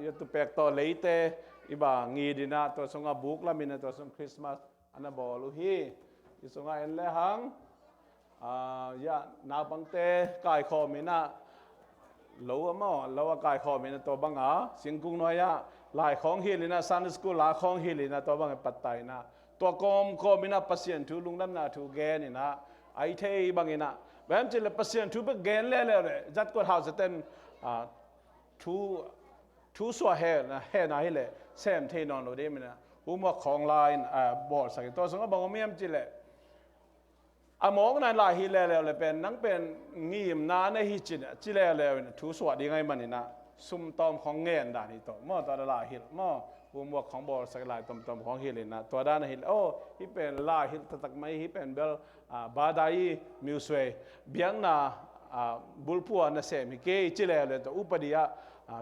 ya tu pek to leite iba ngi dina to sunga buk lamina to sung Christmas ana ball hi isunga en le hang ya na bang te kai kho mina lo mo lo kai kho mina to banga singkung noya lai khong hi lina Sunday school la khong hi lina to bang patai na to kom ko mina pasien thu lunglam na thu ge ni na ai thei bangina bam chile pasien thu be gen le jat ko house ten thu so he na hi le sem thei non lo de mina mo khong line bol sa to so bang miam chile among na la hi le pen nang pen ngim na na hi chin chi le thu so di ngai manina sum tom khong ngen da ni to mo to la hi mo mo khong bol sa lai tom khong hi le na to da na hi hi pen la hi tak mai hi pen bel ba dai muswe biang na bulpua na se mi ke chi le to upadia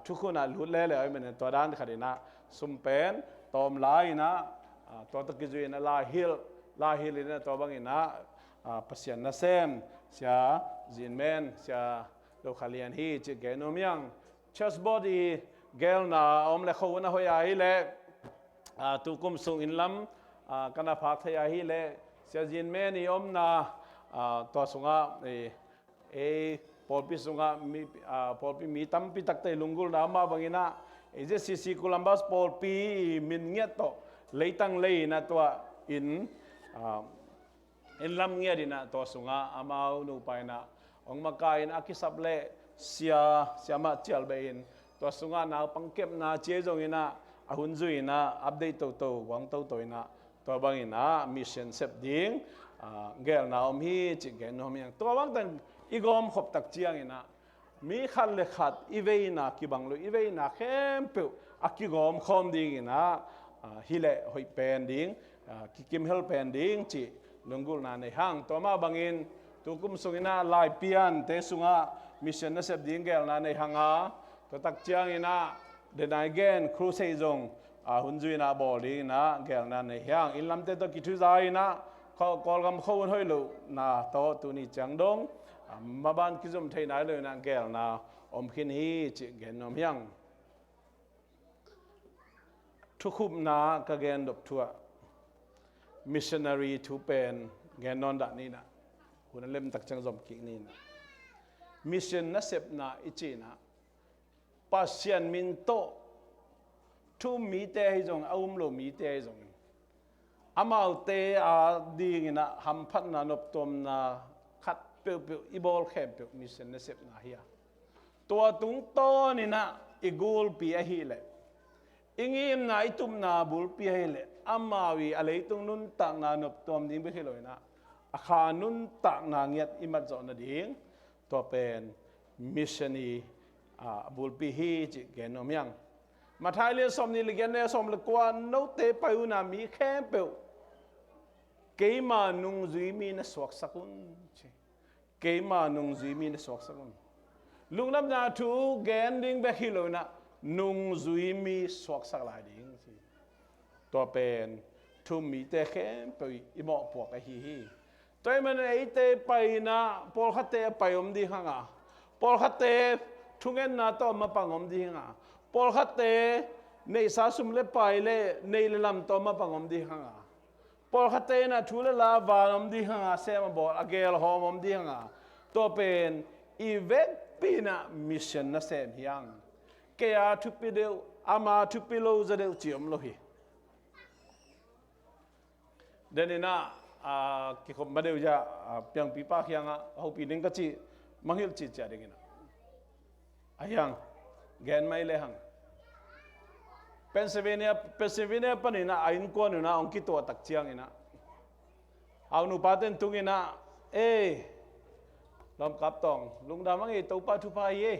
thu khuna lu le men to dan khadina sum pen tom lai na to tak ki na la hi le na to bangina pasian na sem sia jinmen sia lo khalian hi che genom yang chest body gel na om le kho na hoya hi le tu kum sung in lam kana phak thaya hi le sia jinmen ni om na to sunga polpi sunga polpi mi tam pi tak te lungul na ma bangina ZCC Columbus polpi min nget to leitang lei na to in lam ngia dina to sunga amau nu paina ong makain akisap le siama chial bein to sunga na pangkep na che jong ina ahun zui na update to wang to ina to bangina mission sep ding gel na om hi chi gen nom yang to wang tan igom khop tak chiang ina mi khat le khat iveina ki banglu iveina khem pe akigom khom ding ina hile hoi pen ding ki kim hel pen ding chi lungul na nei hang to ma bangin tukum sungina lai pian te sunga mission na sep ding gel na nei hanga to tak chiang ina the again crusade zong hunjui na boli na gel na nei hang in lam te to ki thu zai na kol gam khon hoi lu na to tu ni chang dong ma ban ki zum thei nai le na gel na om khin hi chi gen nom yang thu khup na ka gen dop thua missionary thu pen gen non da ni na hun lem tak chang zom ki ni na mission na sep na ichi na pasian min to thu mi te hi jong lo mi te hi jong amau te ding na ham phat na nop tom na khat pe ibol khem pe mission na sep na hiya to tung to ni na igul pi a hi le ingim na itum na bul pi hi le amawi alei tung nun tak na nop tom ding be heloi na akha nun tak na ngiat imat zo na ding to pen missioni bul pi hi chi genom yang ma thai le som ni le gen ne som le kwa no te pa u na mi khem pe keima nung zui mi na swak sakun chi keima nung zui mi na swak sakun lungnam na thu gen ding be hiloi na nung zui mi swak sak la ding chi to pen thu mi te khem pe i mo pok a hi toy man ei te pai na pol khate pai om di hanga pol khate thungen na to ma pangom di hanga pol khate nei sa sum le pai le nei le lam to ma pangom di hanga pol khate na thule la va om di hanga se ma bo agel hom om di hanga to pen i vet pina mission na sem hiang ke a thu pi deu ama thu pi lo za deu chiom lo hi denina ki khom ma deu ja piang pi pa khianga ho pi ning ka chi manghil chi cha dingina ayang gen mai le hang Pennsylvania panina ain ko na ong ki to tak chiang ina au nu paten tungina lom kap tong lungda mangi to pa thu pa ye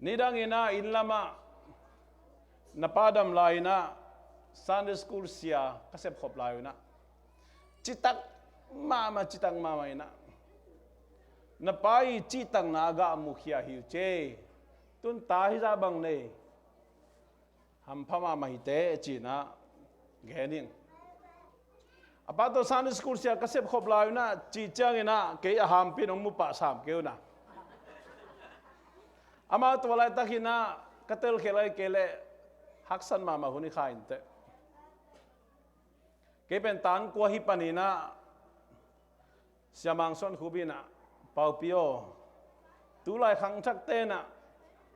nidang ina in lama napadam laina Sunday school sia kasep khop lai na chitang mama ina na pai chitang na ga mukhia hiu che tun ta hi za bang nei ham phama ma hi te chi na gening apa to Sunday school sia kasep khop lai na chi chang ina ke ham pinong mu pa sam keu na ama to lai takina katel khelai kele haksan mama huni khain te ke pen tan ko hi panina siamang son khubina Paupio tu lai khang thak te na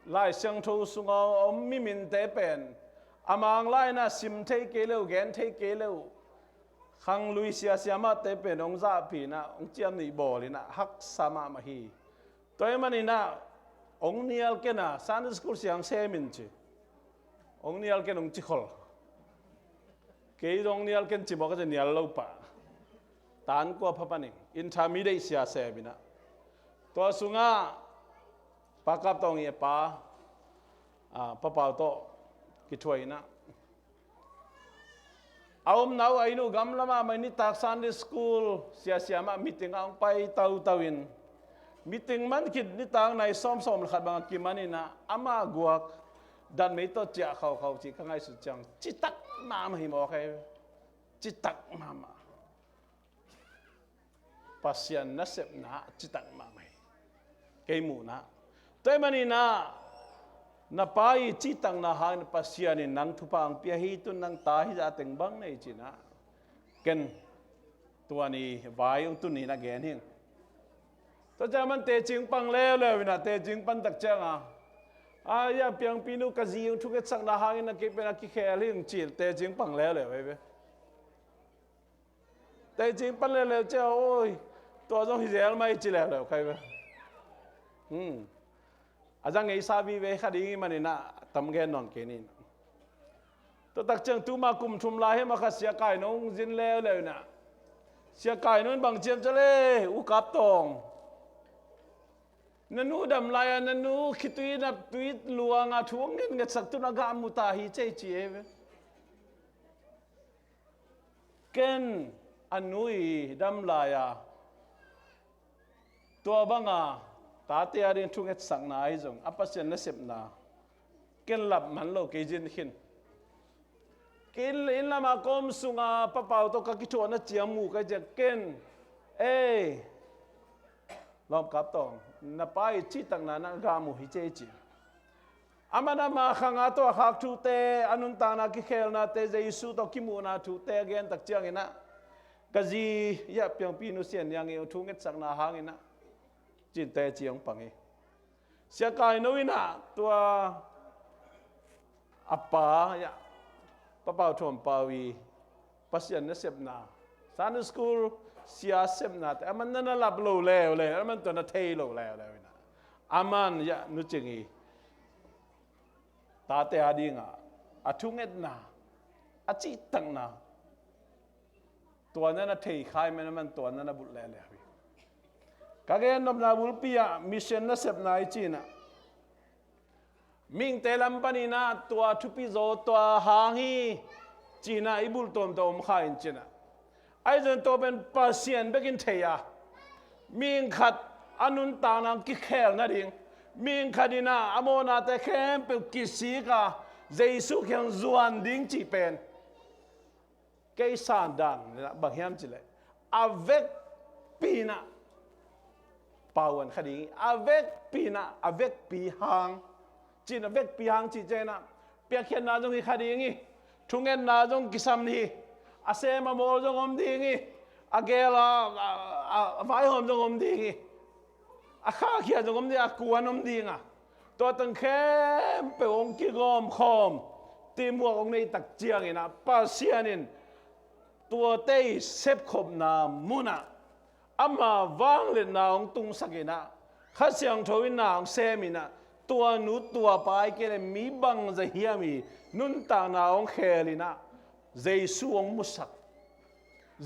lai siang tho sunga om mi min te pen amang lai na sim thei ke leu gen thei ke leu khang luisia siama te pen ong za pi na ong chiam ni bol ina hak sama ma hi toy manina ong nial ke na Sunday school siang semin chi ong nial ke ong chi khol ke ong nial ken chi mo ka nial lo pa tan ko phapaning intermediate sia se bina to sunga pakap tong ye pa papa to ki thoi na aum nau ainu gam lama mai ni tak Sunday school sia ma meeting ang pai tawin meeting man kid ni tang nai som khat bang ki manina ama guak dan mei to chia khau chi ka ngai su chang chi tak ma hi mo kai chi tak mama pasian na sep na chi tak ma mai kai mu na toy manina na pai chi tang na hang pasian in nang thupang pia hi tun nang ta hi ja teng bang nei chi na ken tuani vai ung tu ni na gen hing to jaman te ching pang le na te ching pan tak chang ya piang pinu kazi yung thuket sak na hangin na kipena ki khel hing chil te jing pang le le ve te jing pan le le cha oi to jong hi zel mai chi le le khai ve ajang ei sa vi ve khadi mani na tam gen non ke ni to tak chang tu ma kum thum la he ma kha sia kai nong jin le le na sia kai non bang chiam cha le u kap tong nanu dam laya nanu khitui na tuit luanga thuang nen ngat sak tu na ga muta hi che chi e ken anui dam laya tua banga ta te arin thunget sang na ai jong apasian na sep na ken lap man lo ke jin hin ken in lama kom sunga papau to ka ki thona chiamu ka je ken lom kap tong na pai chi tang na na ga mu hi che chi amana ma khanga to khak thu te anun ta na ki khel na te jesu to ki mu na thu te gen tak chiang ina kazi ya piang pinu sian yang e thu nget sak na hang ina chin te chiang pangi sia kai no ina tua apa ya papau thom pawi pasian na sep na san school sia sep na te aman na lap lo le aman to na thei lo le na aman ya nu chingi ta te adinga athunget na achi tang naตัวนั้นเทคายมันตัวนั้นบุญแล้วก็แค่นบนาบุญปีอะมิชชั่นนั้นเสพนายจีน่ะมิงเตลัมปานีน่ะตัวทุพิโซตัวหางฮีจีน่ะอิบุลตอมตัวมขายจีน่ะไอ้จนตัวเป็นปาเซียนเบกินเทียมิงขัดอนุนตานังกิเคลนั่นเองมิงขัดิน่ะอโมนาแต่แค่เป็นกิสีกาเจสุเขียงจวนดิ้งจีเป็นเกยสานดันนะบางแห่งจิเลยอาเวกปีน่ะป่าวันคดีอาเวกปีน่ะอาเวกปีหางจีน่ะเวกปีหางจีเจน่ะเปียกเขียนนาจงคดีงี้ทุ่งเงินนาจงกิสามนี้อาเซมาโมจงอมดีงี้อาเกลาไฟหอมจงอมดีงี้อาข้าเขียนจงอมดีอากวนอมดีง่ะตัวตั้งแค่ไปองค์กิกอมคอมตีมัวองค์ในตักเจียงงี้นะป้าเสียนินตัวเต้เซฟขบนามุนะอามาว่างเล่นนาองตุงสักินะข้าเสียงทวินนาองเซมินะตัวนุตัวไปเกลมีบังจะเฮียมีนุนตานาองเคลินะเจสูองมุสัก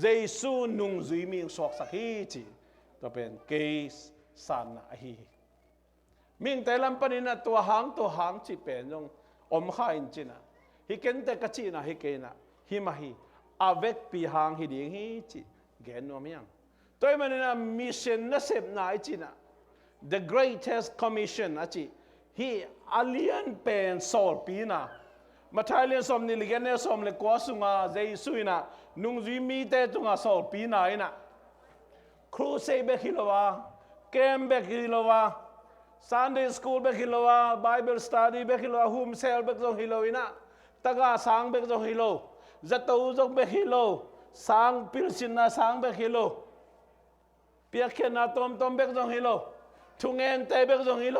เจสูนุงจุยมีสอกสักฮีจีตัวเป็นเกสสานนะฮีมิงแต่ลำปนินะตัวหางจีเป็นยงอมข้าอินจีนะฮิเกนเตกจีนะฮิเกนะฮิมาฮีอาเวกปีหางฮิดิงฮีจีเกนโนมียังตัวมันนะมิชชั่นนะเสพนายจีนะ the greatest commission อะจีฮีอาเลียนเป็นโซลปีนะมาไทยเลียนสมนิลิเกนเนสมเลกัวสุงาเจสุยนะนุงจีมีเตตุงาโซลปีนะอินะครูเซเบคิโลวาเกมเบคิโลวา Sunday school เบคิโลวา Bible study เบคิโลวา home cell เบคิโลฮิโลอินะตะกาสังเบคิโลฮิโลจะตัวจงเบคิโลสังพิลสินนาสังเบคิโลเปียกเขนาตอมเบกจงฮิโลทุ่งเงินเตเบกจงฮิโล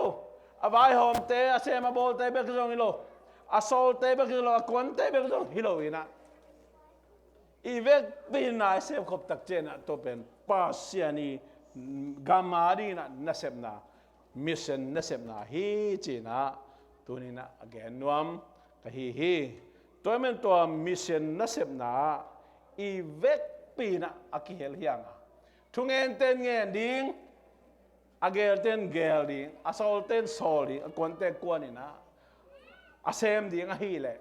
อวายหอมเตอาเซมาโบเตเบกจงฮิโลอาโซลเตเบกฮิโลอกวนเตเบกจงฮิโลอีนะอีเวกปีน่าเซฟขบตักเจนะตัวเป็นปาเซียนีกามาดีนะนัสเซมนามิชชั่นนัสเซมนาฮีจีนะตัวนี้นะแกนนวมกะฮีตัวมันตัวมิชชั่นนัสเซมนาอีเวกปีนะอากิเฮลเฮียงทุ่งเงินเต้นเงินดิ้งอาเกลเต้นเกลดิ้งอาโซลเต้นโซลดิ้งกวนเต้นกวนนี่นะอาเซมดิ้งอาฮีเล่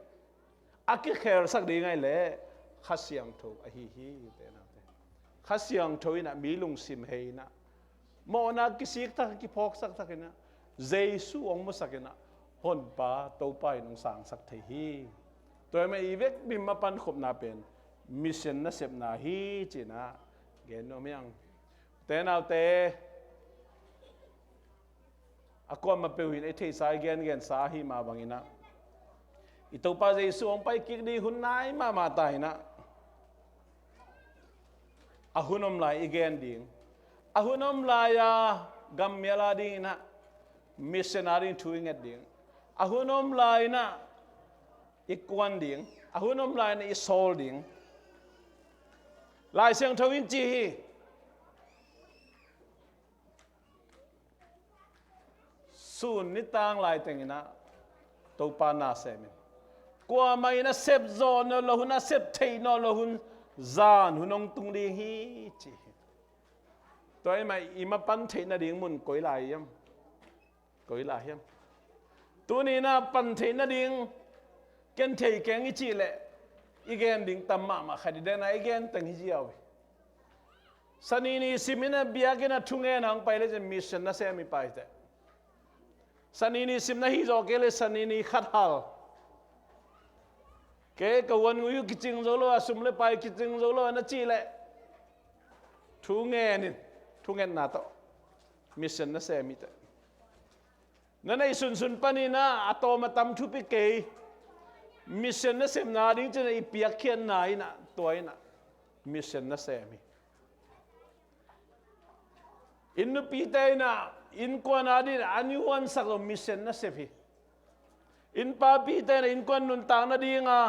อากิเฮลสักดิ้งไงเล่ข้าเสียงถูกอาฮีเต้นนะข้าเสียงถูกนะมีลุงซิมเฮนะโมนักกิสิกทักกิพอกสักทักนะเจสุองมุสักนะฮอนป้าโตไปนงสังสักทีตัวมันอีเวกบิมมาปันขบนาเป็นมิชชั่นนัสเซปนาฮีจีนะเกนโนมียังแต่นาเตอากวนมาเปวินไอเทสายเกนสาฮีมาบางอินะอิตัวป้าเจสุองไปกิกดีหุ่นนายมาตายนะอาหุ่นอมลายอีเกนดิ้งอาหุ่นอมลายกัมเมลาดิ้งนะมิชชันนารีทูอิงเอ็ดดิ้ง อาหุนอมลายนะอีกวนดิ่งอาหุนอมลายนะอีโซลดิ่งลายเสียงทวินจีสูนนิตังลายแต่งนะตัวปานาเซมิกว่าไม่นะเซฟโซนนละหุนนะเซฟเทนนละหุนจานหุนองตุงดีฮีจีตัวไอ้ไม่อิมาปันเทนดิ่งมุนก้อยลายยังก้อยลายยังตัวนี้นะปันเทนดิ่งเกนเทยแกงอีจีแหละอีเกนดิ่งตัมมาขัดเดนไอเกนตั้งฮิจิเอาสันนี่สิมินะเบียกินะทุ่งเงินอังไปเลยจะมิชชันนะเซมิไปแต่สันนี่สิมนะฮิโจเกเลสันนี่ขัดฮัลเกกวนงูกิจิงโจโลสุมเลไปกิจิงโจโลนะจีแหละทุ่งเงินนี่ทุ่งเงินนาโตมิชชันนะเซมิแต่นั่นไอ้สุนปนีนะอัตโตมาตำทุปิเกยมิชชันนะเซมนาดิ้งจะในเปียกเขียนนายนะตัวไอ้นะมิชชันนะเซมิอินนุปีเตนะอินกวนอาดิอันยูวันสักมิชชันนะเซฟีอินปาปีเตนะอินกวนนุนตางนะดิ้งอ่ะ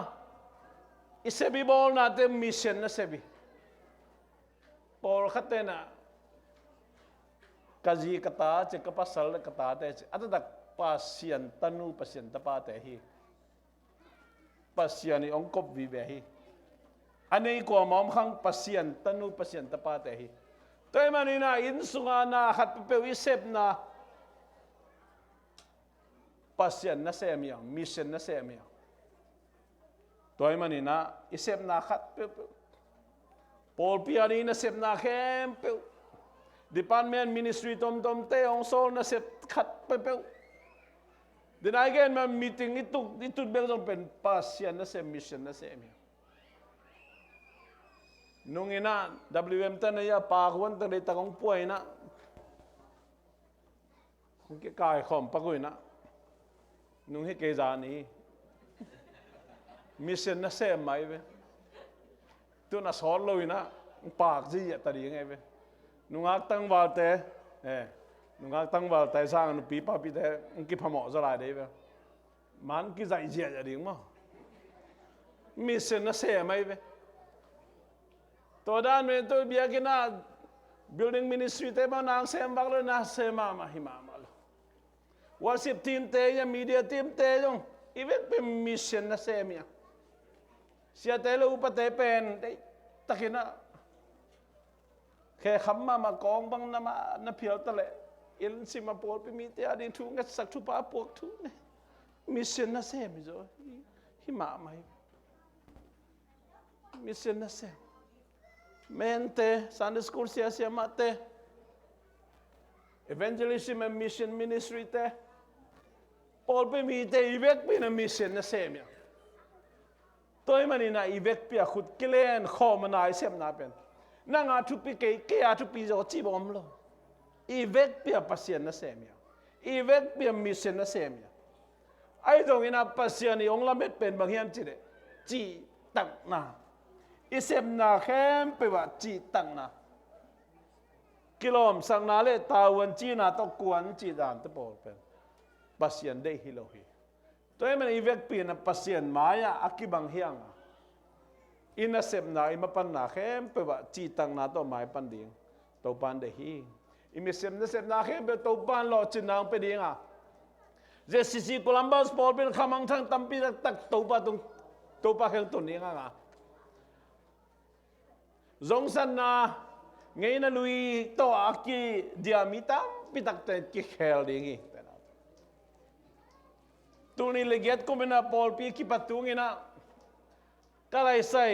อิเซบิบอลนะเตมิชชันนะเซฟีปอลขัดเตนะกาจีกตาเจกปัสสลกตาเตอัตตักปัสเซียนตันูปัสเซียนตปาเตฮีปัสเซียนองกบวิเวฮีอันนี้กว่ามอมขังปัสเซียนตันูปัสเซียนตปาเตฮีตัวมันนี่นะอินสุงานาขัดเปวิเซบนะปัสเซียนนะเซมียงมิชชันนะเซมียงตัวมันนี่นะอิเซบนะขัดเปปอลพิอานีนะเซบนะเข้มเปDepartment Ministry tom te ong sol na set kat pepeu. Then again ma meeting itu belong pen pasyan na se mission na se mi. Nung ina WM ta na ya pa kwan ta dita kong puay na. Kung kai khom pa ko na. Nung hi ke jani. Mission na se mai ve. Tu na sol lo ina pak ji ya ta ri ngai ve. Nung tăng vào thế, nung tăng vào tại sao nó bị bao bị thế, cái phàm mỏ ra lại đấy vậy, mán cái dạy dạy là đúng không? Mission nó sẽ mấy vậy? Tôi đang mình tôi biết cái na building ministry thế mà nàng xem bác lên na xem mà hi mà lo, worship team thế ya media team thế không? Even bên mission nó xem ya, siya thế là upat thế pen đấy, ta khi naแค่คำมากองบังน้ำเพียวตะเละอินสิมาปวดไปมีเตียดินทุ่งกัสักทุปาปวกทุ่งเนี่ยมิเซนน่าเซมิโซหิมะไหมมิเซนน่าเซเมนเตซันเดย์สคูลเสียมาเต evangelism and mission ministry เตปวดไปมีเตอีเวกเป็นมิเซนน่าเซมิตัวมันนี่นะอีเวกเปียขุดกิเลนข้อมันนายเซมนาเป็นนั่งอาทุปีเกยอาทุปีจะจีบอมโลอีเวกเปียปัสเซียนนะเซมีอีเวกเปียมิเซนนะเซมีไอ้ตรงนี้นะปัสเซียนนี่องค์ละเม็ดเป็นบางอย่างจีเดจีตังนาอิเซมนาเข้มไปว่าจีตังนากิโลมสังนาเลตาวันจีนาต้องกวนจีดานตะโปเป็นปัสเซียนได้ฮิโลฮีตัวนี้มันอีเวกเปียนะปัสเซียนมายาอักกิบังเฮียงอินเซมนาอิมาปันนาเข้มไปว่าจีตังนาตัวหมายปันดิ่งตัวปันเดฮีอิมิเซมนาเข้มไปตัวปันหล่อจีนางไปดิ่งอ่ะ ZCC Columbus พอเป็นคำมังทั้งตั้มปีตักตัวปันตรงตัวปันเข้มตัวนี้อ่ะจงสันนาไงนะลุยตัวอักกี้เดียมิตามปีตักแต่กี่เฮลดิ่งอีตัวนี้เลยเก็ตก็เป็นนะพอปีกี่ปัตตุงินะก็เลยใส่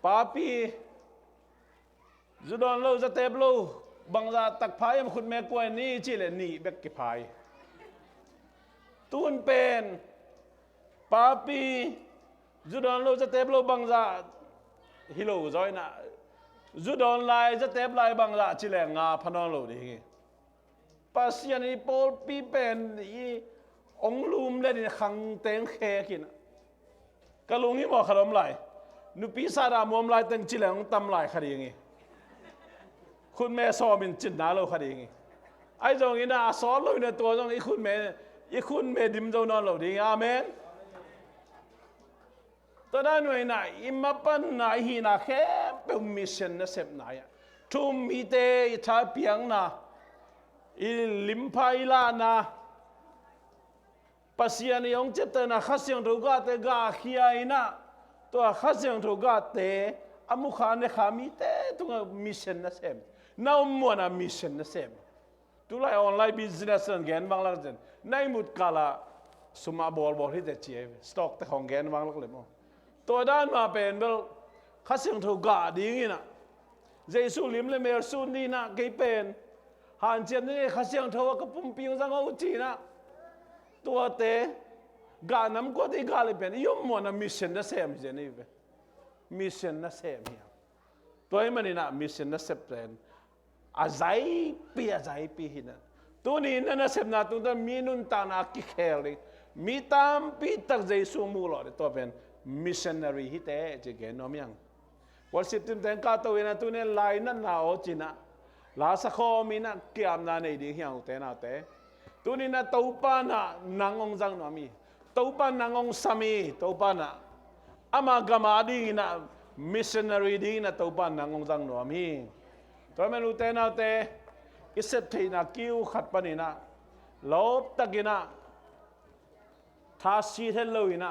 ป้าปีจุดอนโลจะเตบโลบางจะตักพายมันคุณแม่กวยนี่จีเลยนี่เบกกี่พายตุนเป็นป้าปีจุดอนโลจะเตบโลบางจะฮิโลจอยนะจุดอนไลจะเตบไลบางจะจีเลยงาพนองโลดีปัสยานีโปลปีเป็นอีองลุมเลยนี่ขังเต็งแค่กินกะลุงนี่บอกขนมไหลนุปีศาจมวมไหลตั้งจิเลงตำไหลคดีอย่างงี้คุณแม่สอมินจินนาโลคดีอย่างงี้ไอ้ตรงนี้นะสอนเลยในตัวตรงนี้คุณแม่ อีคุณเมดิมเจ้านอนเหล่าดีอาเมนตอนนั้นหน่วยไหนอิมปันไหนฮีนาแค่เป็นมิชชั่นนะเสพไหนทุ่มอีเตอีชาเปียงนะอีลิมพายลานะปัสยานิยงเจตนาข้าเสียงถูกาเตกาขี้ไอนะตัวข้าเสียงถูกาเตอามุขานเนี่ยขามีเตตุงมิชชั่นนะเสพน้ามัวนะมิชชั่นนะเสพตุลายออนไลน์บิสเนสเงินบางลักษณะในมุดกาลาสมาบอลที่จะเจียสต็อกแต่ของเงินบางลักษณะมั้งตัวด้านมาเป็นเบลข้าเสียงถูกาดีงี้นะเจสุลิมเลเมอร์ซูนี่นะเกยเป็นหันเจียนนี่ข้าเสียงถูกกับปุ่มปิวสังเอาจีนะตัวเตกาน้ำก็ที่กาเลยเป็นยมมัวนะมิชชั่นนะเซมเจนี่เป็นมิชชั่นนะเซมเนี่ยตัวนี้มันนี่นะมิชชั่นนะเซมเป็นอาศัยปีหินะตัวนี้นั่นนะเซมนะตัวนั้นมีนุนตานาคิเคลิมีตามปีตักเจสุมูลอตัวเป็นมิชชันนารีฮิตเตจะเกนอมยังวันสิบติมแตงกาตัวนั้นตัวนี้ลายนั่นนาโอจินะลาสะโคมีนะเกี่ยมนาในดีเหี่ยวเตนาเตตัวนี้นะตัวปานะนางองจังนอมีตัวปานางองสามีตัวปานะอามากามาดีนะมิชชันนารีดีนะตัวปานางองจังนอมีตัวมันรู้เตนาเตอิสเตนะคิวขัดปานีนะลบตะกินะท้าชีเทลโลอินะ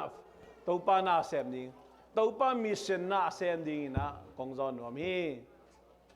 ตัวปานาเซมดิ้งตัวปามิชชันนาเซมดิ้งนะกงจอนนอมี